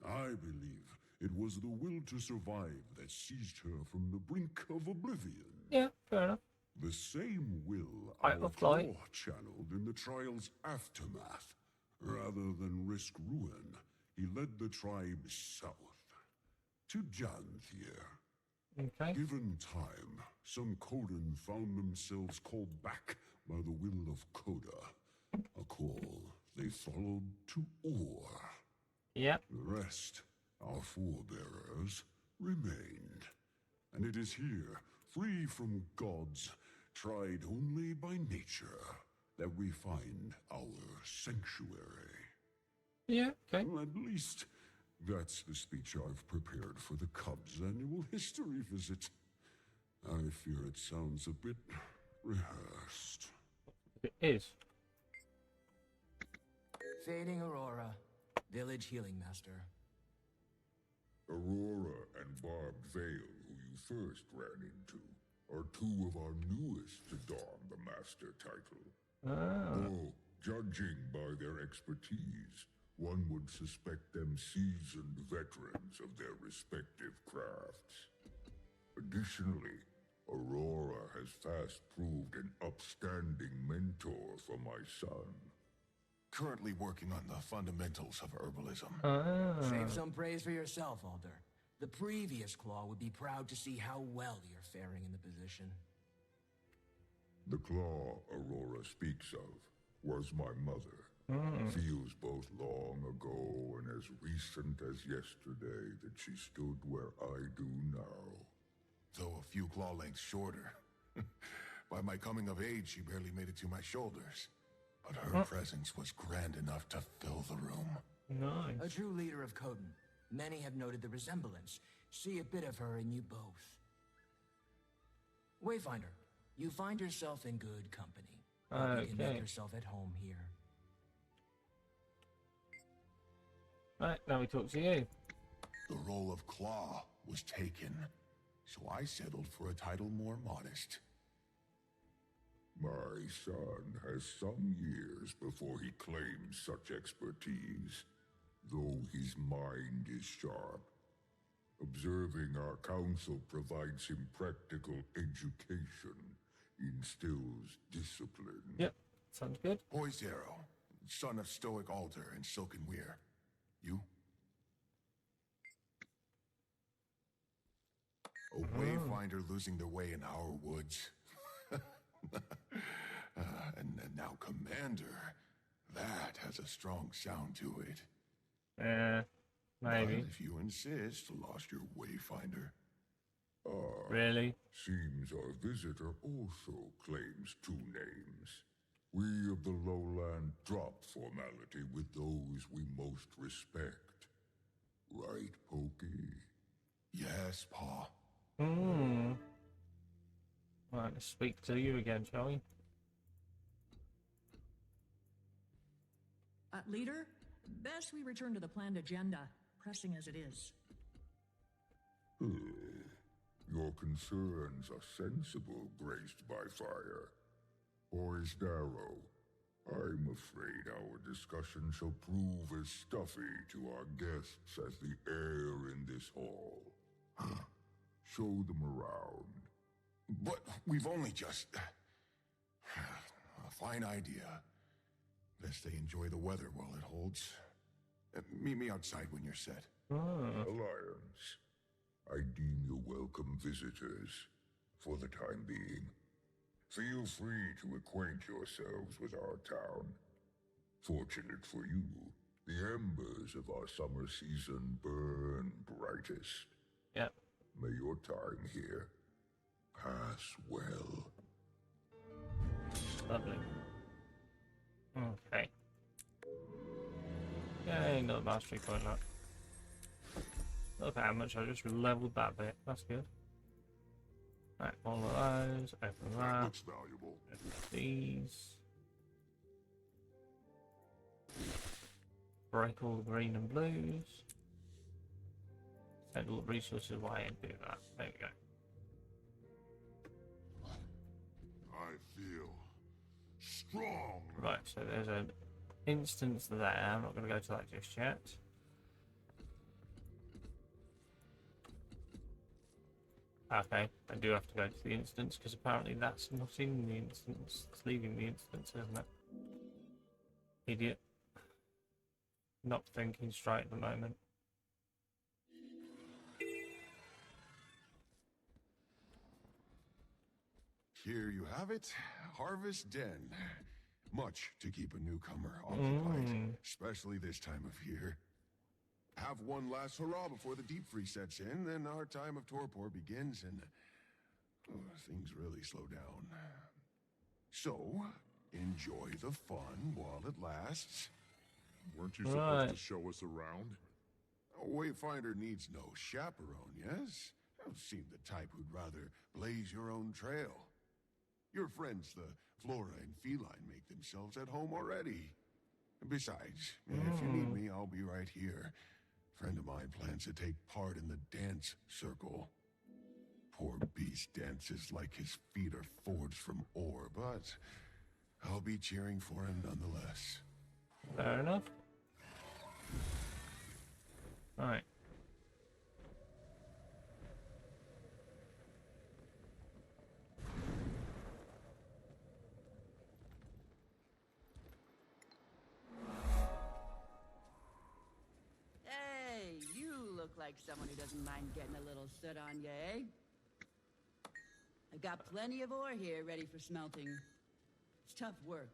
I believe it was the will to survive that seized her from the brink of oblivion. Yeah, fair enough. The same will Fight our or flight. claw channeled in the trial's aftermath. Rather than risk ruin, he led the tribe south, to Janthir. Okay. Given time, some Kodan found themselves called back by the will of Koda. A call they followed to Or. Yep. The rest, our forebearers, remained. And it is here, free from gods, tried only by nature, that we find our sanctuary. Yeah, okay. Well, at least that's the speech I've prepared for the Cubs' annual history visit. I fear it sounds a bit rehearsed. It is. Fading Aurora, village healing master. Aurora and Barbed Veil, who you first ran into, are two of our newest to don the master title. Though, judging by their expertise, one would suspect them seasoned veterans of their respective crafts. Additionally, Aurora has fast proved an upstanding mentor for my son. Currently working on the fundamentals of herbalism. Save some praise for yourself, Alder. The previous Claw would be proud to see how well you're faring in the position. The claw Aurora speaks of was my mother. Feels both long ago and as recent as yesterday that she stood where I do now. Though a few claw lengths shorter. By my coming of age, she barely made it to my shoulders. But her presence was grand enough to fill the room. Nice. A true leader of Coden. Many have noted the resemblance. See a bit of her in you both. Wayfinder, you find yourself in good company. You can make yourself at home here. Right, now we talk to you. The role of Claw was taken, so I settled for a title more modest. My son has some years before he claims such expertise, though his mind is sharp. Observing our council provides him practical education, instills discipline. Yep, sounds good. Poised Arrow, son of Stoic Alder and Silken Weir. You? A wayfinder losing their way in our woods. And now Commander. That has a strong sound to it. Maybe. But if you insist, lost your wayfinder. Really? Seems our visitor also claims two names. We of the lowland drop formality with those we most respect. Right, Pokey? Yes, Pa. Right, let's speak to you again, shall we? Leader, best we return to the planned agenda, pressing as it is. Your concerns are sensible, graced by fire. Boys Darrow, I'm afraid our discussion shall prove as stuffy to our guests as the air in this hall. Show them around. But we've only just... A fine idea. Best they enjoy the weather while it holds. Meet me outside when you're set. Alliance, I deem you welcome visitors for the time being. Feel free to acquaint yourselves with our town. Fortunate for you, the embers of our summer season burn brightest. Yep. May your time here pass well. Lovely. Okay. Yay, another mastery point up. Look at how much I just leveled that bit. That's good. Right, all of those. Open that. Looks valuable. Open these. Break all the green and blues. Send all the resources away and do that. There we go. I feel strong. Right, so there's an instance there. I'm not going to go to that just yet. Okay, I do have to go to the instance because apparently that's not in the instance. It's leaving the instance, isn't it? Idiot. Not thinking straight at the moment. Here you have it, Harvest Den. Much to keep a newcomer occupied, especially this time of year. Have one last hurrah before the deep freeze sets in, then our time of torpor begins and things really slow down. So, enjoy the fun while it lasts. Weren't you supposed to show us around? A wayfinder needs no chaperone, yes? You seem the type who'd rather blaze your own trail. Your friends, the flora and feline, make themselves at home already. Besides, if you need me, I'll be right here. Friend of mine plans to take part in the dance circle. Poor beast dances like his feet are forged from ore, but I'll be cheering for him nonetheless. Fair enough. Right. Hey, you look like someone who doesn't mind getting a little soot on ya, eh? I've got plenty of ore here ready for smelting. It's tough work,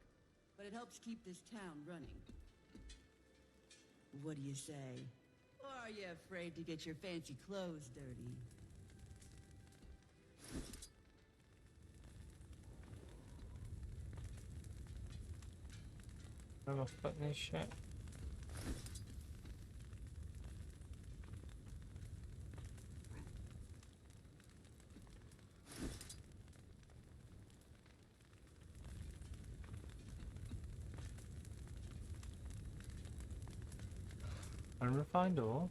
but it helps keep this town running. What do you say? Or are you afraid to get your fancy clothes dirty? I'm gonna put this shit. Unrefined ore.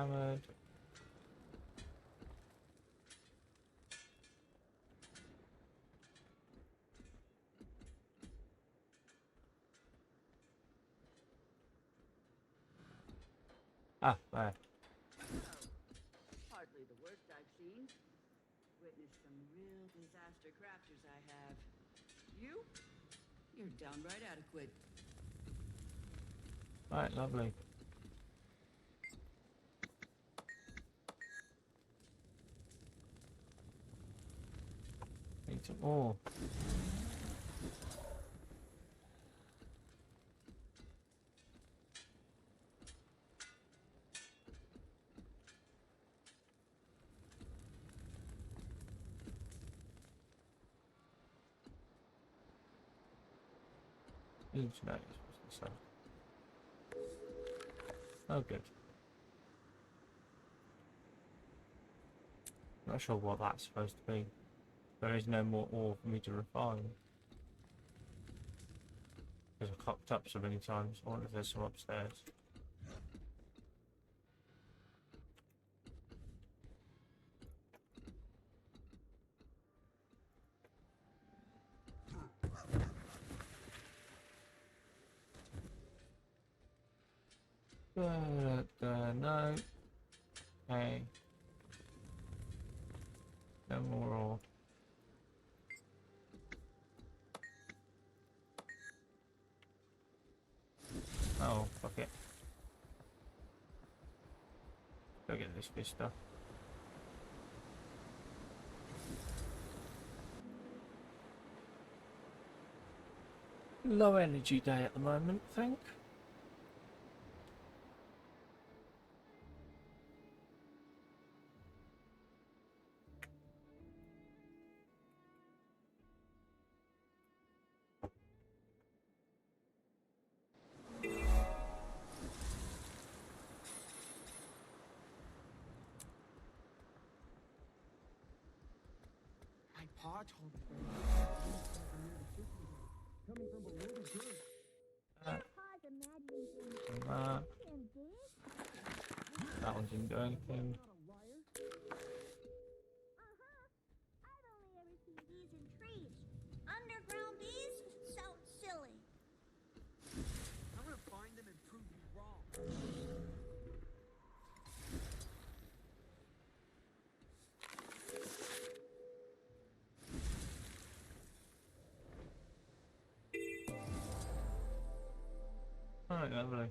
Hammered. Ah, there. Hardly the worst I've seen. Witnessed some real disaster crafters I have. You're downright adequate. Right, lovely. Need some more. Huge notice. What's this one? Oh, good. Not sure what that's supposed to be. There is no more ore for me to refine. Because I've cocked up so many times. I wonder if there's some upstairs. No. Okay. No more ore. Oh, fuck it. Go get this vista. Low energy day at the moment, I think. My paw told me coming from below the dirt. That one didn't do anything. Underground bees sound silly. I'm gonna find them and prove you wrong. Alright, lovely.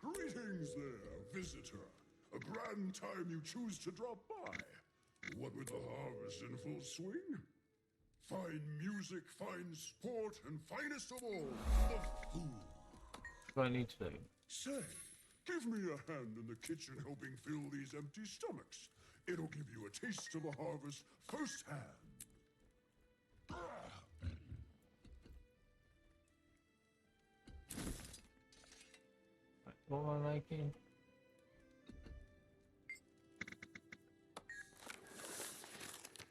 Greetings there, visitor. A grand time you choose to drop by. What with the harvest in full swing? Fine music, fine sport, and finest of all, the food. What do I need to do? Say, give me a hand in the kitchen helping fill these empty stomachs. It'll give you a taste of the harvest firsthand. What am I making?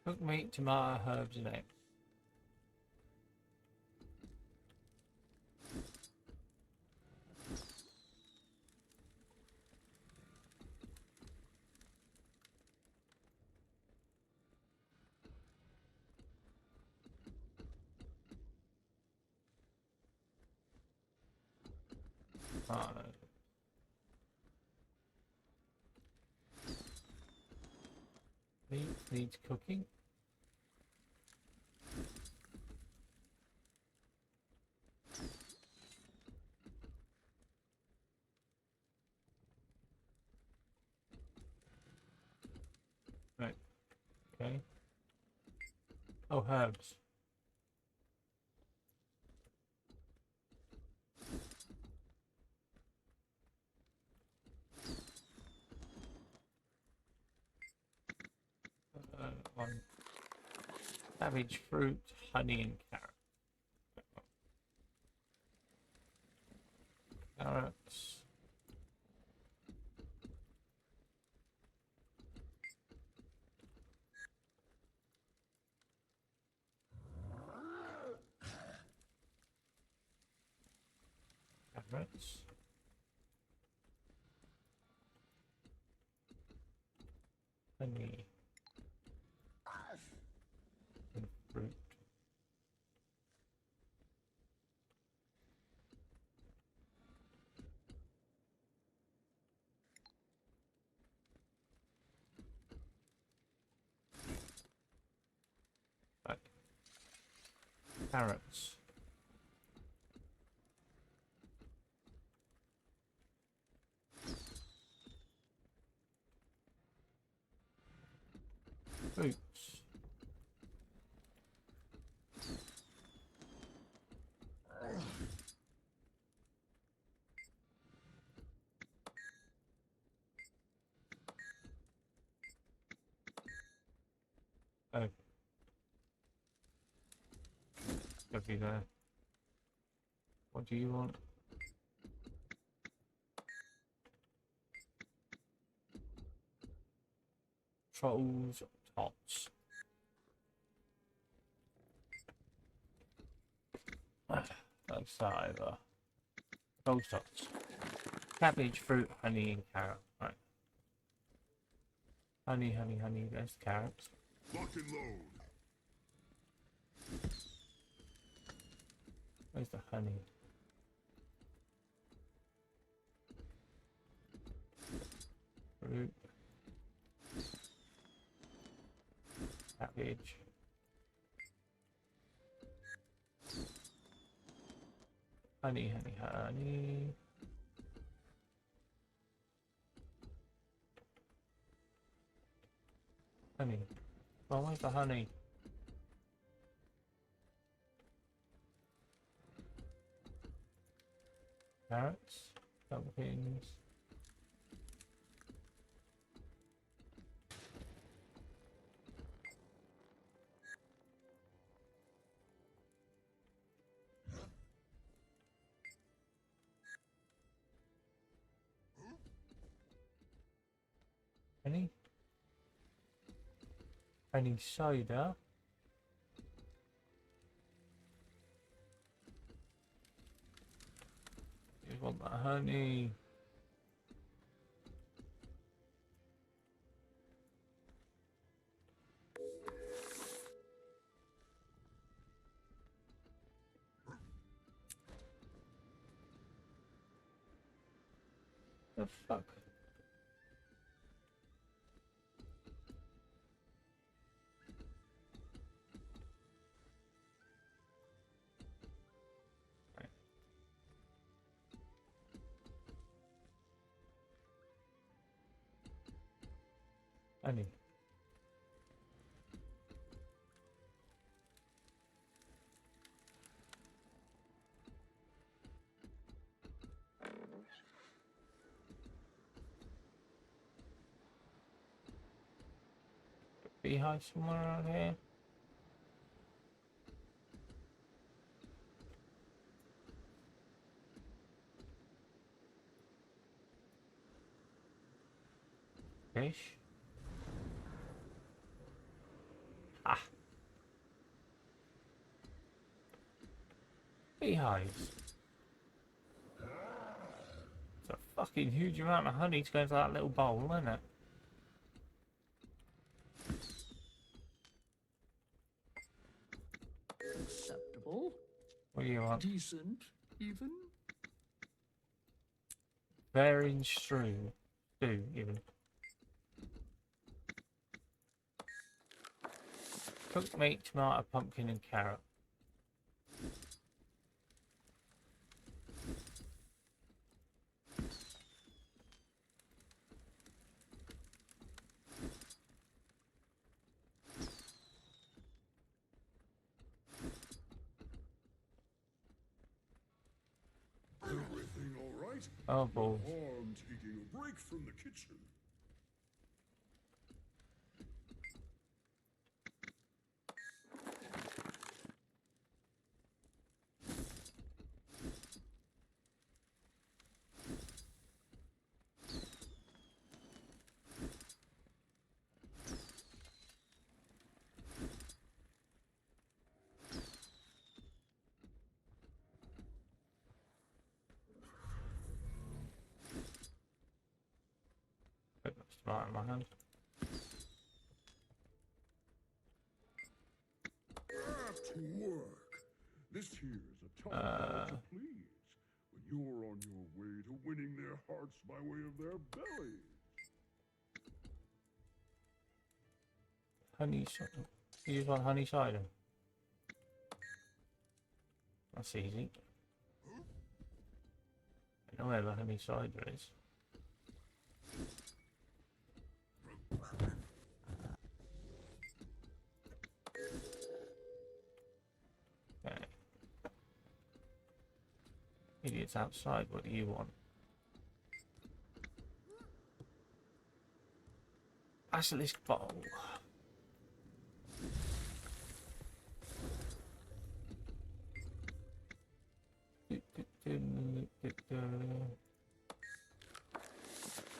Cooked meat, tomato, herbs, and eggs. Ah, no. Meat needs cooking. Right. Okay. Oh, herbs. One. Cabbage, fruit, honey, and carrot. Carrots. carrots. Honey. And fruit. Right. Carrots. Fruits. Oh. Could be there. What do you want? Trolls tots. That's either. Trolls tots. Cabbage, fruit, honey, and carrot. Right. Honey, honey, honey. There's the carrots. Lock and load. Where's the honey? Fruit. Cabbage. Honey, honey, honey. Honey. Oh, where's the honey? Carrots. Pumpkins. Honey? Honey soda. You want that honey? The fuck? Honey. Beehive somewhere around here. Fish. Ah. Beehives. It's a fucking huge amount of honey to go into that little bowl, isn't it? Acceptable. What do you want? Decent, even. Varying stew. Stew, even. Cooked meat, tomato, pumpkin, and carrot. Everything all right? Oh, balls. I'm taking a break from the kitchen. right in my hand. To work. This here's a tough crowd to please. But you're on your way to winning their hearts by way of their bellies. Honey cider. You just want honey cider. That's easy. I know where the honey cider is. Okay. Idiots outside, what do you want? Basilisk bottle.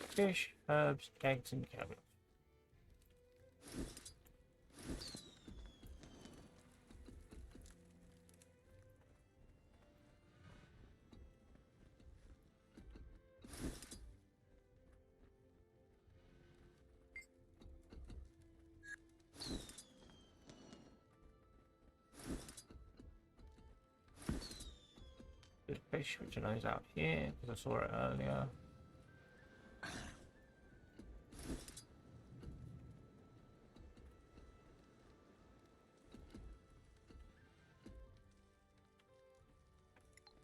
Fish, herbs, eggs, and cabbage. There's fish, which I know is out here because I saw it earlier.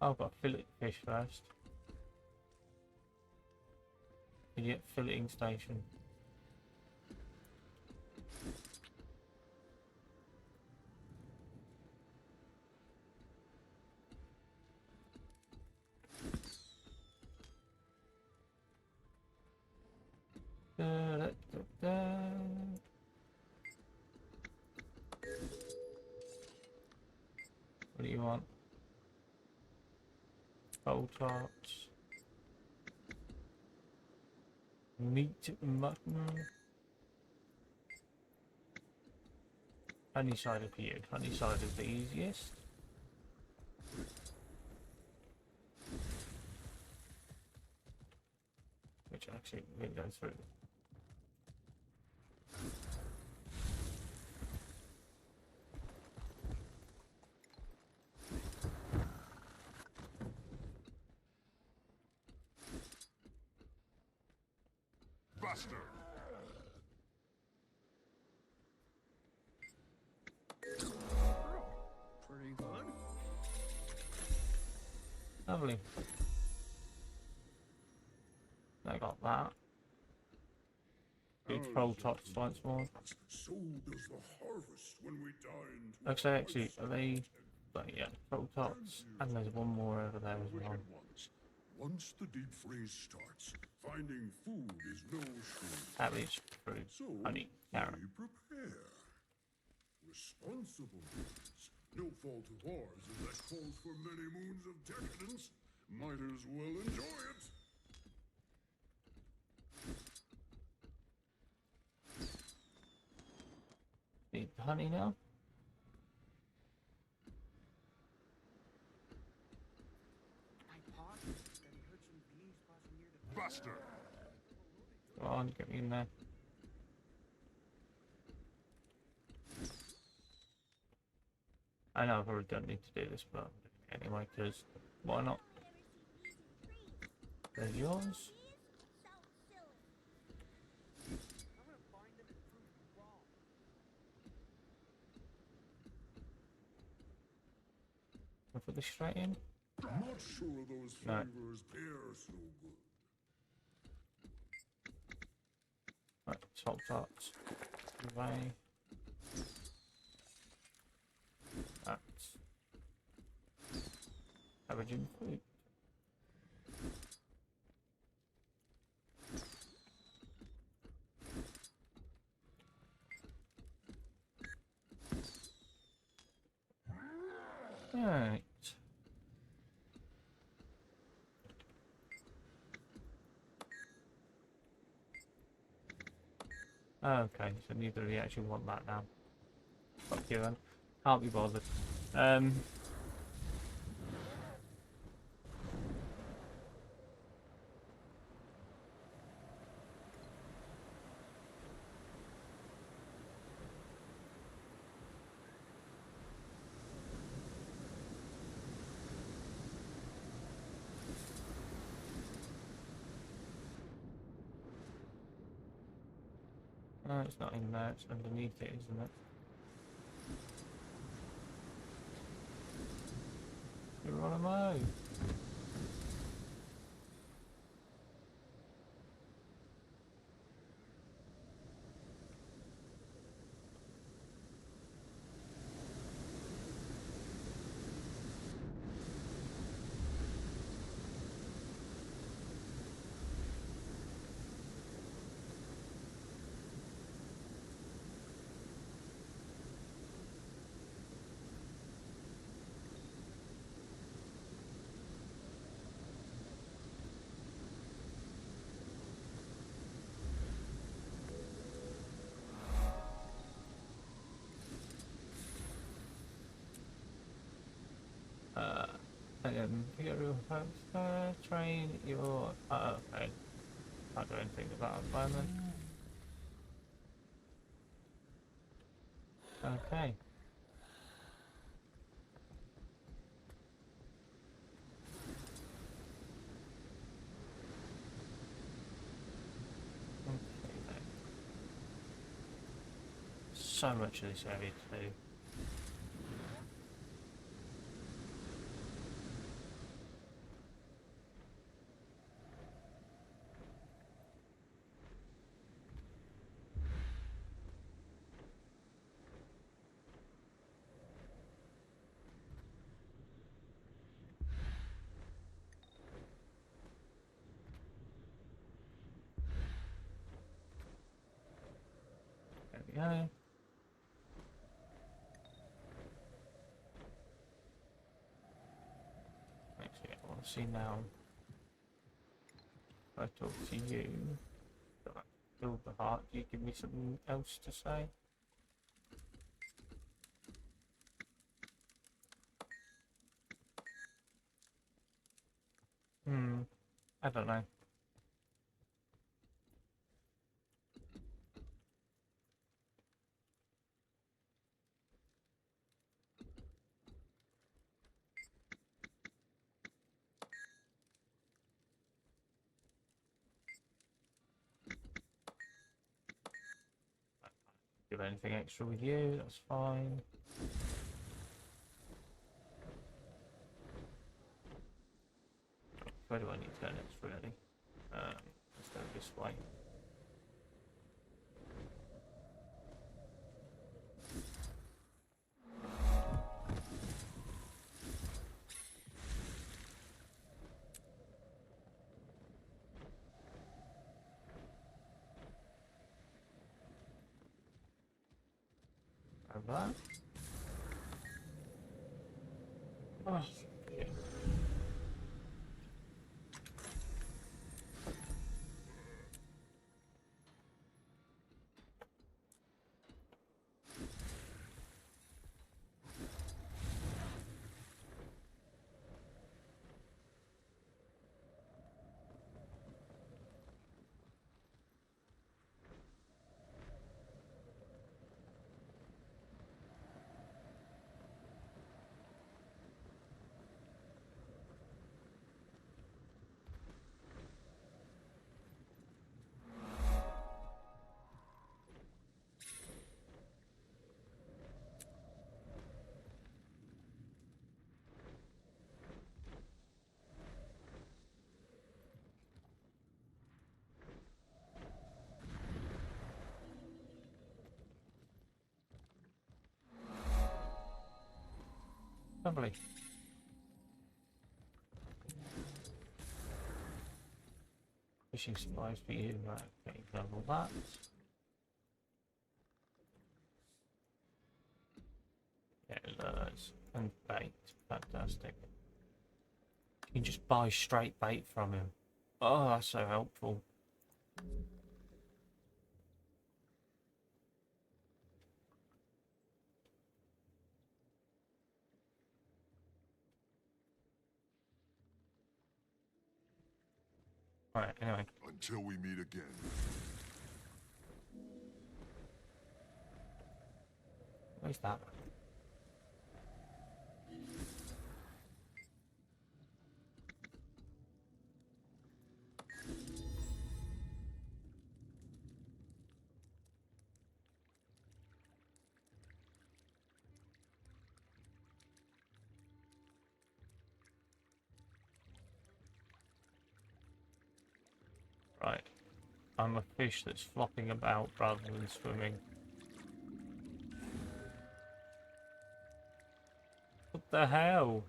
Oh, I've got to fillet fish first. Idiot filleting station. What do you want? Bowl tarts. Meat, mutton. Honey cider for you. Honey cider is the easiest. Which actually we can go through. Buster. Pretty good. Lovely. I got that. Big troll tots once more. So does the harvest when we dine. Actually, are they? But yeah, troll tots, and there's one more over there as well. Once the deep freeze starts, finding food is no shame. Cabbage, fruit, So honey, carrot. we prepare. Responsible means no fault of ours if that calls for many moons of decadence. Might as well enjoy it. Need honey now. Buster. Come on, get me in there. I know I probably don't need to do this, but anyway, because why not? There's yours. I'll put this straight in. Not sure those No. flavors pair so good. Right, salt tarts. Away. That's cabbage and fruit. Right. Okay, so neither of you actually want that now. Fuck you then. Can't be bothered. No, it's not in there. It's underneath it, isn't it? Geronimo! Imperial Hamster, train your... okay. Can't do anything about it at the moment. Okay. Okay then. So much of this area to do. There we go. Actually, I want to see now. If I talk to you, build the heart. Do you give me something else to say? I don't know. Do anything extra with you, that's fine. Where do I need to go next, really? Let's go this way. Over. Oh, yeah. Lovely. Fishing supplies for you, right? Okay, level that. Yeah, lures and bait. Fantastic. You can just buy straight bait from him. Oh, that's so helpful. Right, anyway. Until we meet again. Where's that? Right. I'm a fish that's flopping about rather than swimming. What the hell?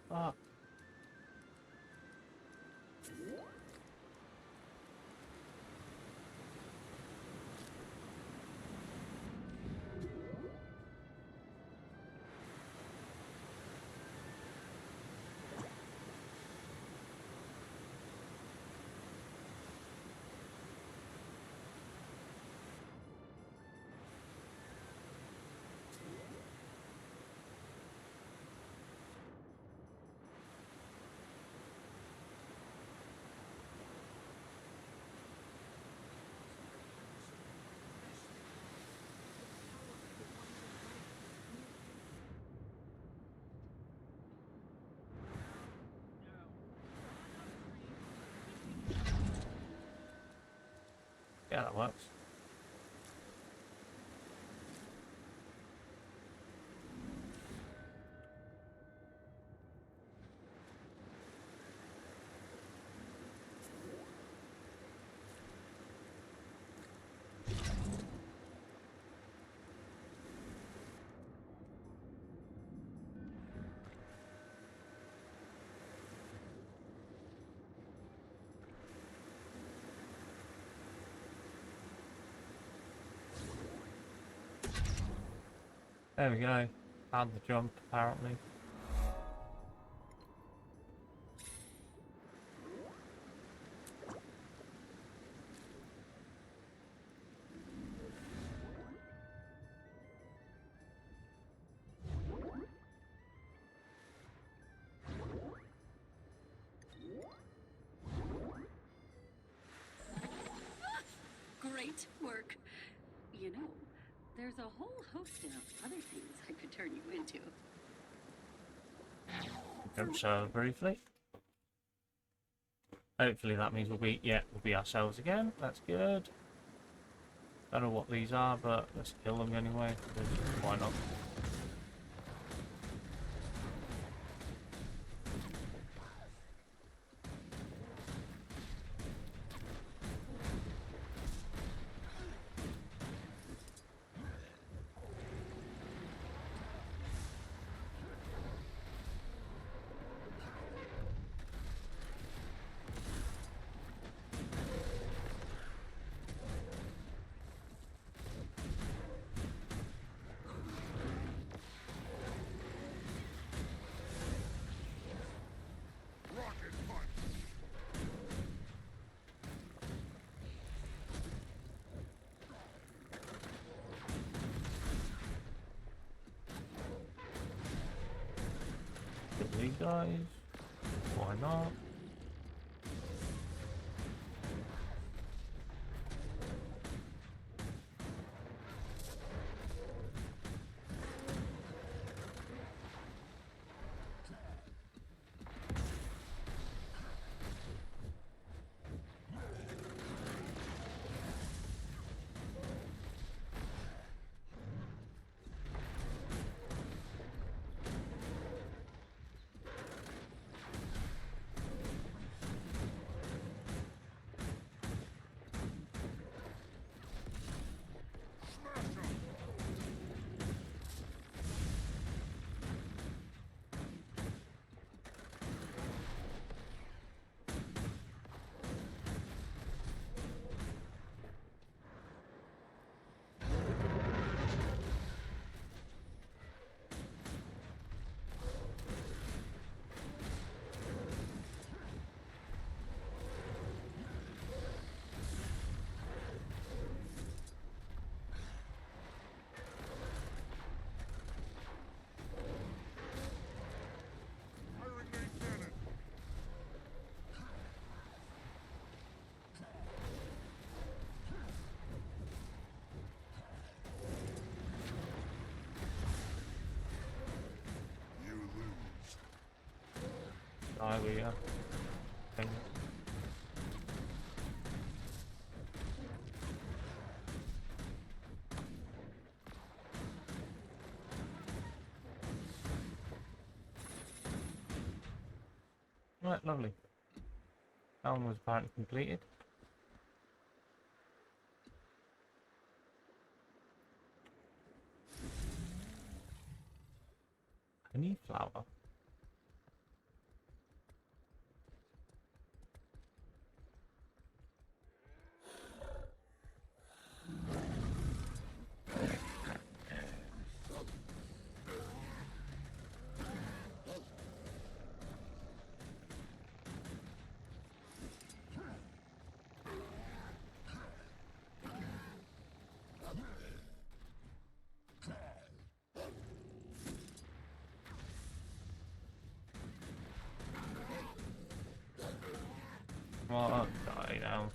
Fuck. Yeah, that works. There we go. Had the jump, apparently. Great work. You know, there's a whole host of other things I could turn you into. Jump so briefly. Hopefully that means we'll be ourselves again. That's good. Don't know what these are, but let's kill them anyway. Why not? Kill these guys. Why not? diarrhea thing. Right, lovely. That one was apparently completed. Honey flower. Oh, die now.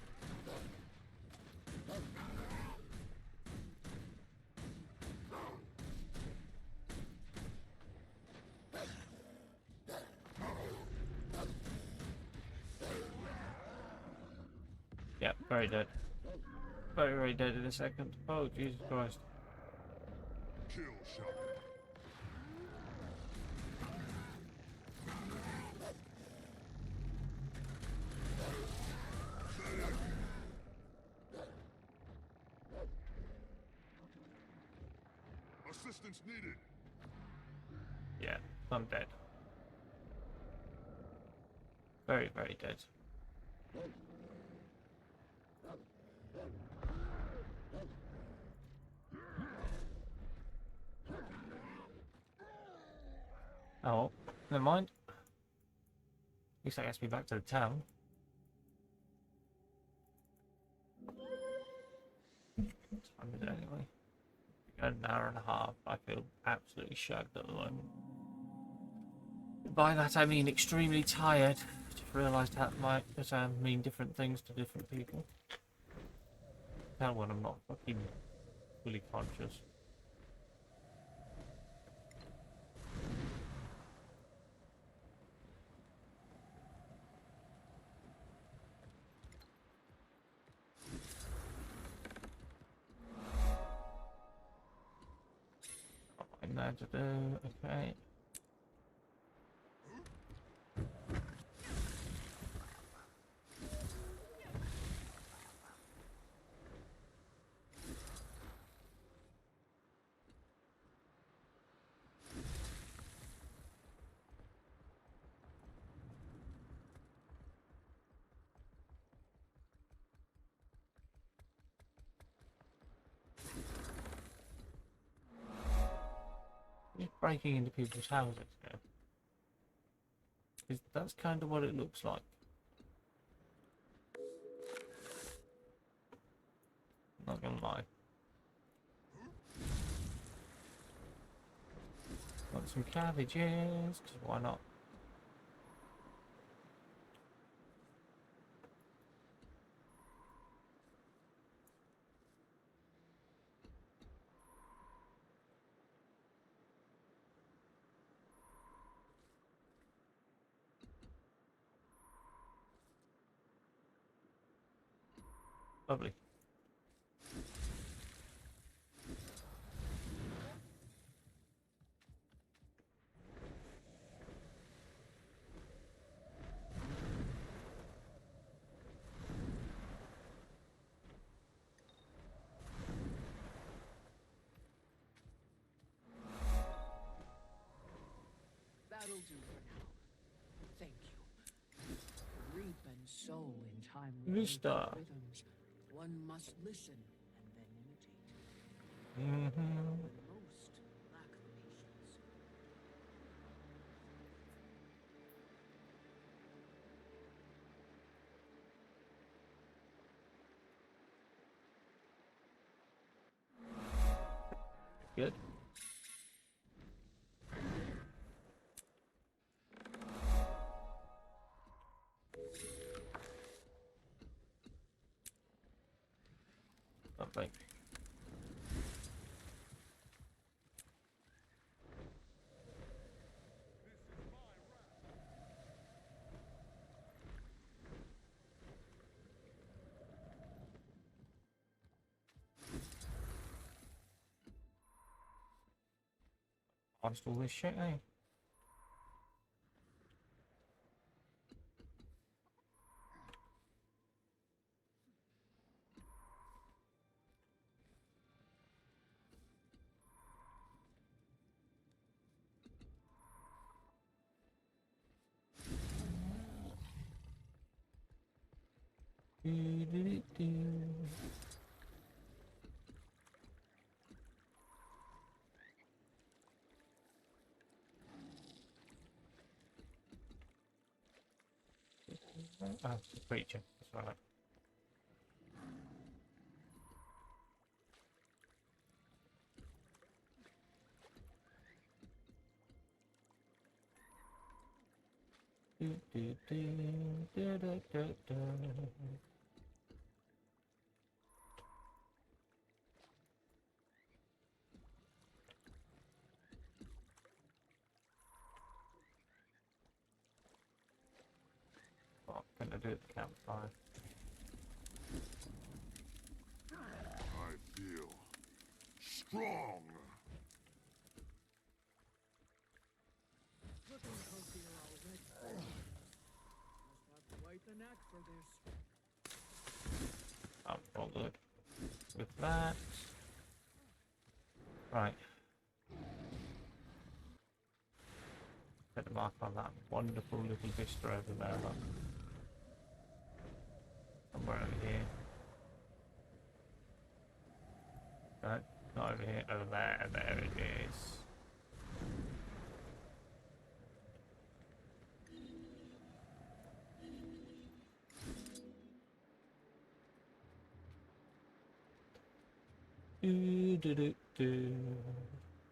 Yep, very dead. Very, very dead in a second. Oh, Jesus Christ. Kill shot. Assistance needed. Yeah, I'm dead. Very, very dead. Oh, never mind. At least that gets me back to the town. What time is it anyway? An hour and a half. I feel absolutely shagged at the moment. By that I mean extremely tired. Just realised that might mean different things to different people. Tell when I'm not fucking fully conscious. Nothing there to do. Okay. Just breaking into people's houses now. 'Cause that's kind of what it looks like. Not gonna lie. Want some cabbages? 'Cause why not? Lovely. That'll do for now. Thank you. Reap and sow in time with Vista. rhythms. One must listen and then imitate. Mm-hmm. Most lack the patience. Good. Lovely. Watched all this shit, eh? Oh, it's a creature. That's right. What can I do at the campfire? I feel strong. Looking healthier already. Must have quite the knack for this. I'm bothered with that. Right. Put a mark on that wonderful little vista over there. Look. Somewhere over here. No, not over here. Over there. There it is.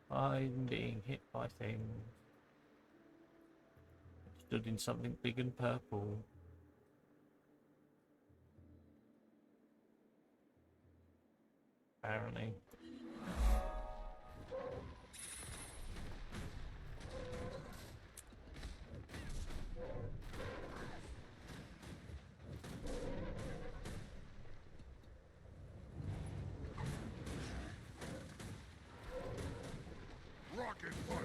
I'm being hit by things. Stood in something big and purple. Apparently. Rocket punch.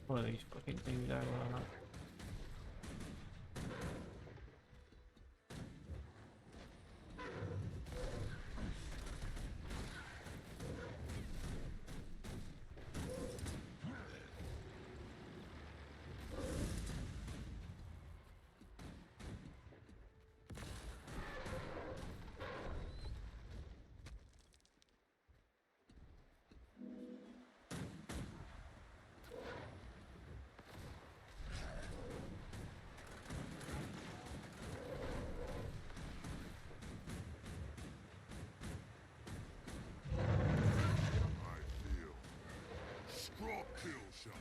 One of these fucking things over there. Straw kill shot.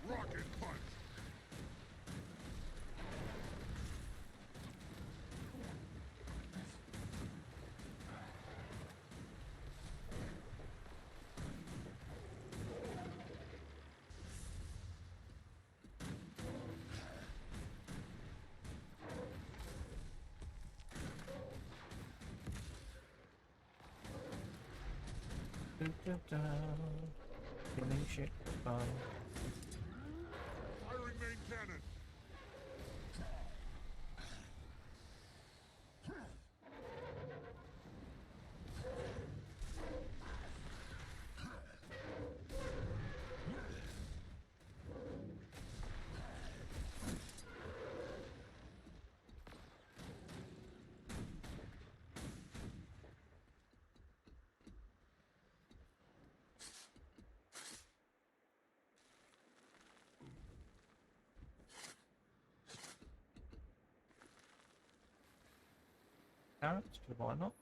Rocket punch. Killing shit for fun. Firing main cannon. carrots, because why not?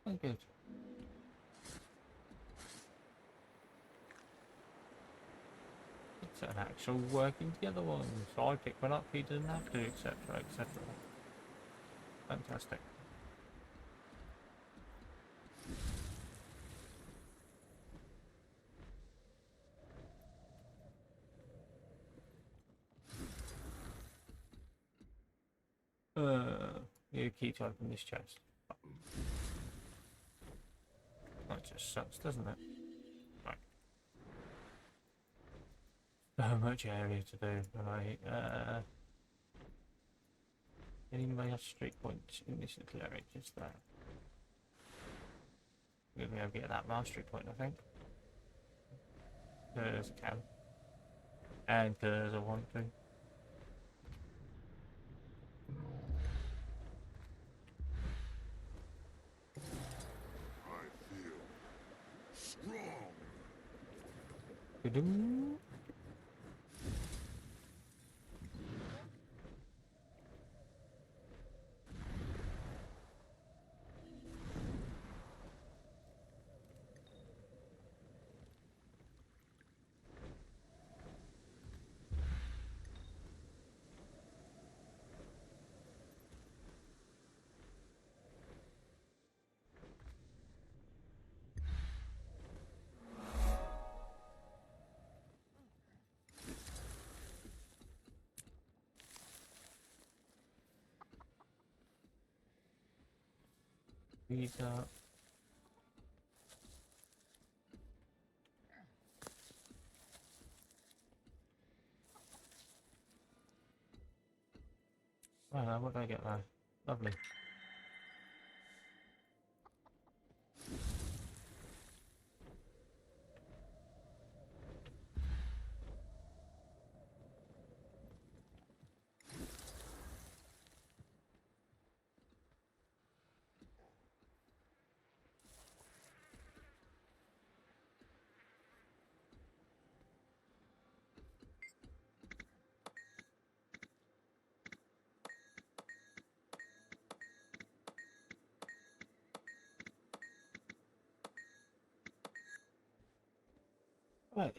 Oh, good. It's an actual working together one. So I pick one up, he didn't have to, etc., etc. Fantastic. You keep to open this chest. That just sucks, doesn't it? Right. So much area to do. Right. Any mastery points in this little area? Just there. We're gonna go get that mastery point, I think. Because I can. And because I want to. Ba-dum. These are... Wow, what did I get there? Lovely. Right.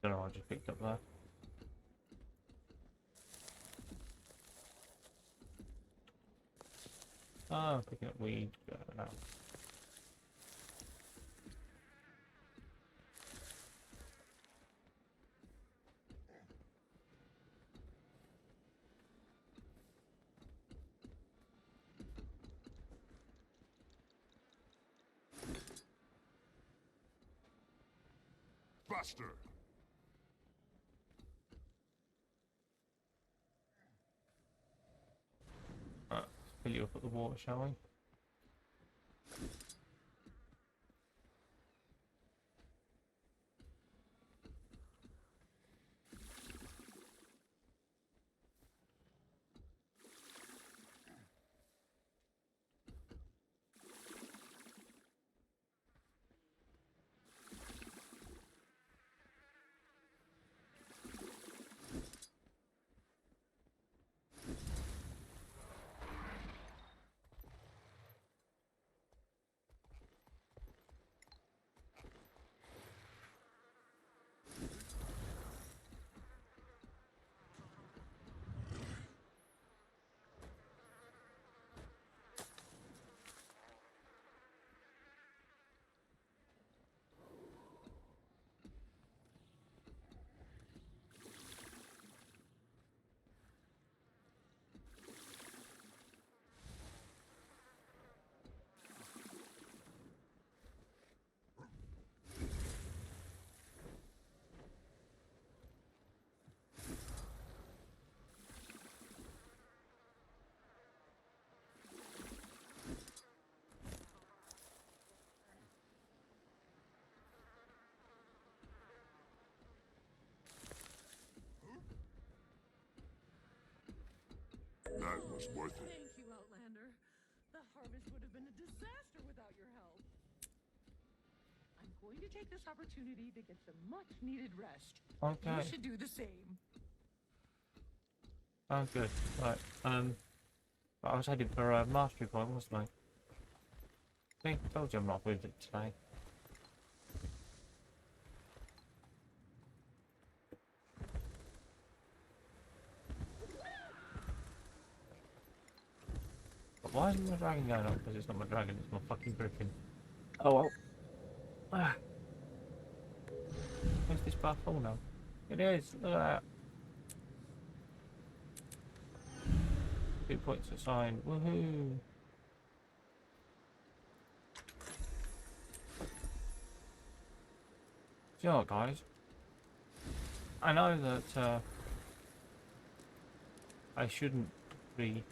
Don't know what I just picked up there. Oh, picking up weed. No. Buster! Right, fill you up at the water, shall we? that was worth it. Thank you, Outlander. The harvest would have been a disaster without your help. I'm going to take this opportunity to get some much-needed rest. Okay. You should do the same. Oh, good. Right. But I was heading for a mastery point, wasn't I? See, I told you I'm not with it today. But why isn't my dragon going up? Because it's not my dragon, it's my fucking griffin. Oh well. Ah. Where's this bar full now? It is, look at that. 2 points assigned, woohoo! You know what, guys? I know that I shouldn't be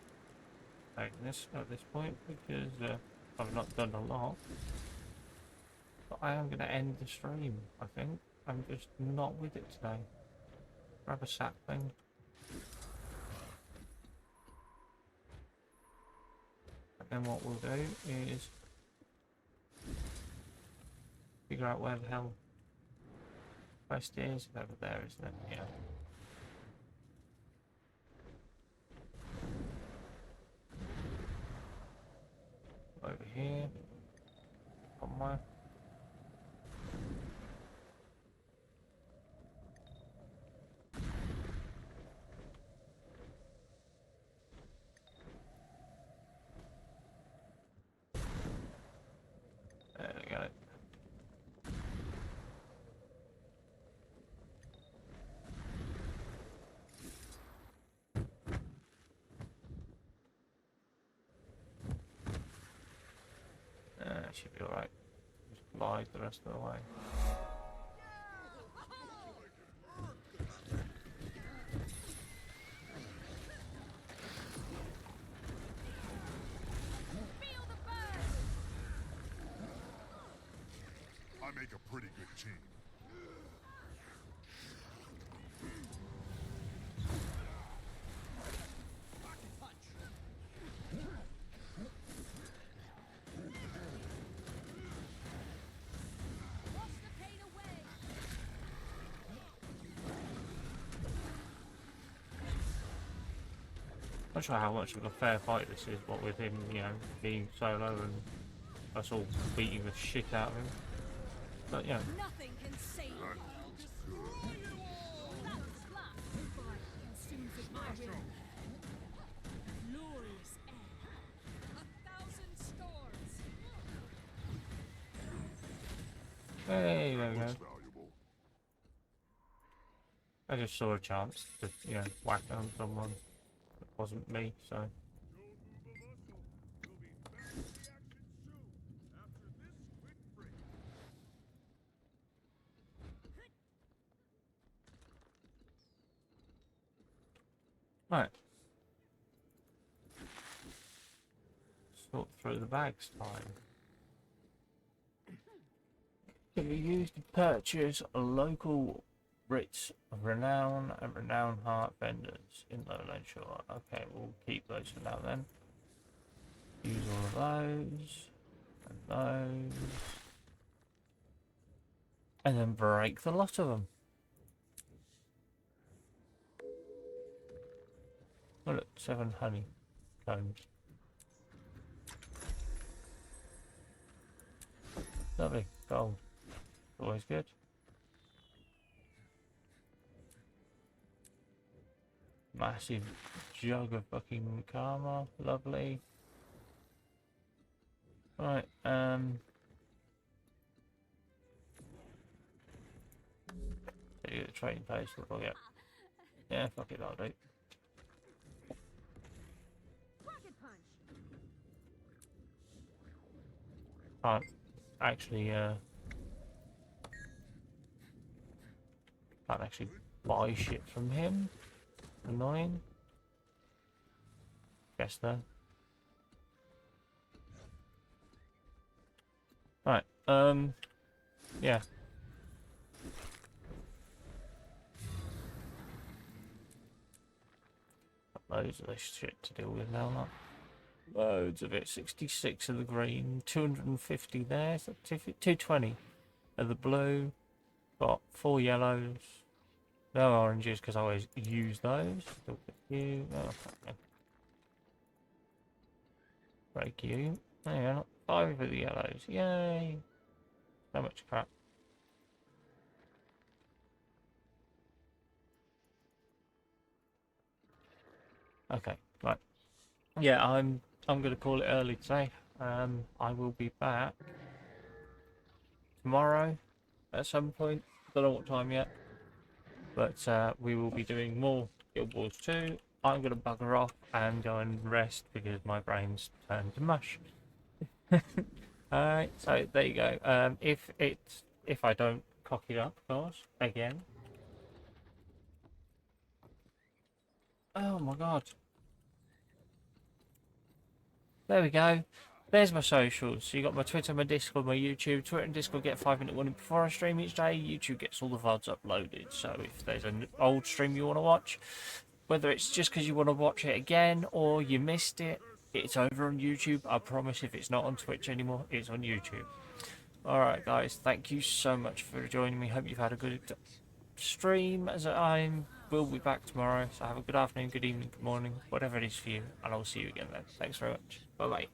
taking this at this point because I've not done a lot. But I am going to end the stream, I think. I'm just not with it today. Grab a sapling. And then what we'll do is figure out where the hell quest is. It's over there, isn't it? Yeah. Over here. Somewhere. There we go. Should be alright. Just glide the rest of the way. I make a pretty good team. Not sure how much of a fair fight this is, what with him, you know, being solo and us all beating the shit out of him. But, you know. Nothing can save you. I'll destroy you all. That's flat. Fire consumes with my will. Glorious air. 1,000 storms. Hey, there we go. Valuable. I just saw a chance to, you know, whack on someone. It wasn't me, so. Right. Sort through the bags time. Can be used to purchase local writs of renown and renown heart vendors in Lowland Shore. Okay, we'll keep those for now then. Use all of those and those. And then break the lot of them. Oh look, 7 honey combs. Lovely, gold. Always good. Massive jug of fucking karma, lovely. Right, so you get the trading page, what do I get? Yeah, fuck it, I'll do. Can't actually buy shit from him. Annoying. Guess though. Right, yeah. Loads of this shit to deal with now, not loads of it. 66 of the green, 250 there, so 220 of the blue. Got 4 yellows, no oranges because I always use those. Still got you. Oh, okay. Break you. There you go. 5 of the yellows. Yay! So much crap. Okay, right. Yeah, I'm gonna call it early today. I will be back tomorrow at some point. Don't know what time yet, but we will be doing more Guild Wars 2. I'm gonna bugger off and go and rest because my brain's turned to mush. Alright, so there you go. If I don't cock it up, of course, again. Oh my god. There we go. There's my socials. So you got my Twitter, my Discord, my YouTube. Twitter and Discord get 5-minute warning before I stream each day. YouTube gets all the VODs uploaded. So if there's an old stream you want to watch, whether it's just because you want to watch it again or you missed it, it's over on YouTube. I promise if it's not on Twitch anymore, it's on YouTube. Alright guys, thank you so much for joining me. Hope you've had a good stream as I will be back tomorrow. So have a good afternoon, good evening, good morning, whatever it is for you. And I'll see you again then. Thanks very much. Bye bye.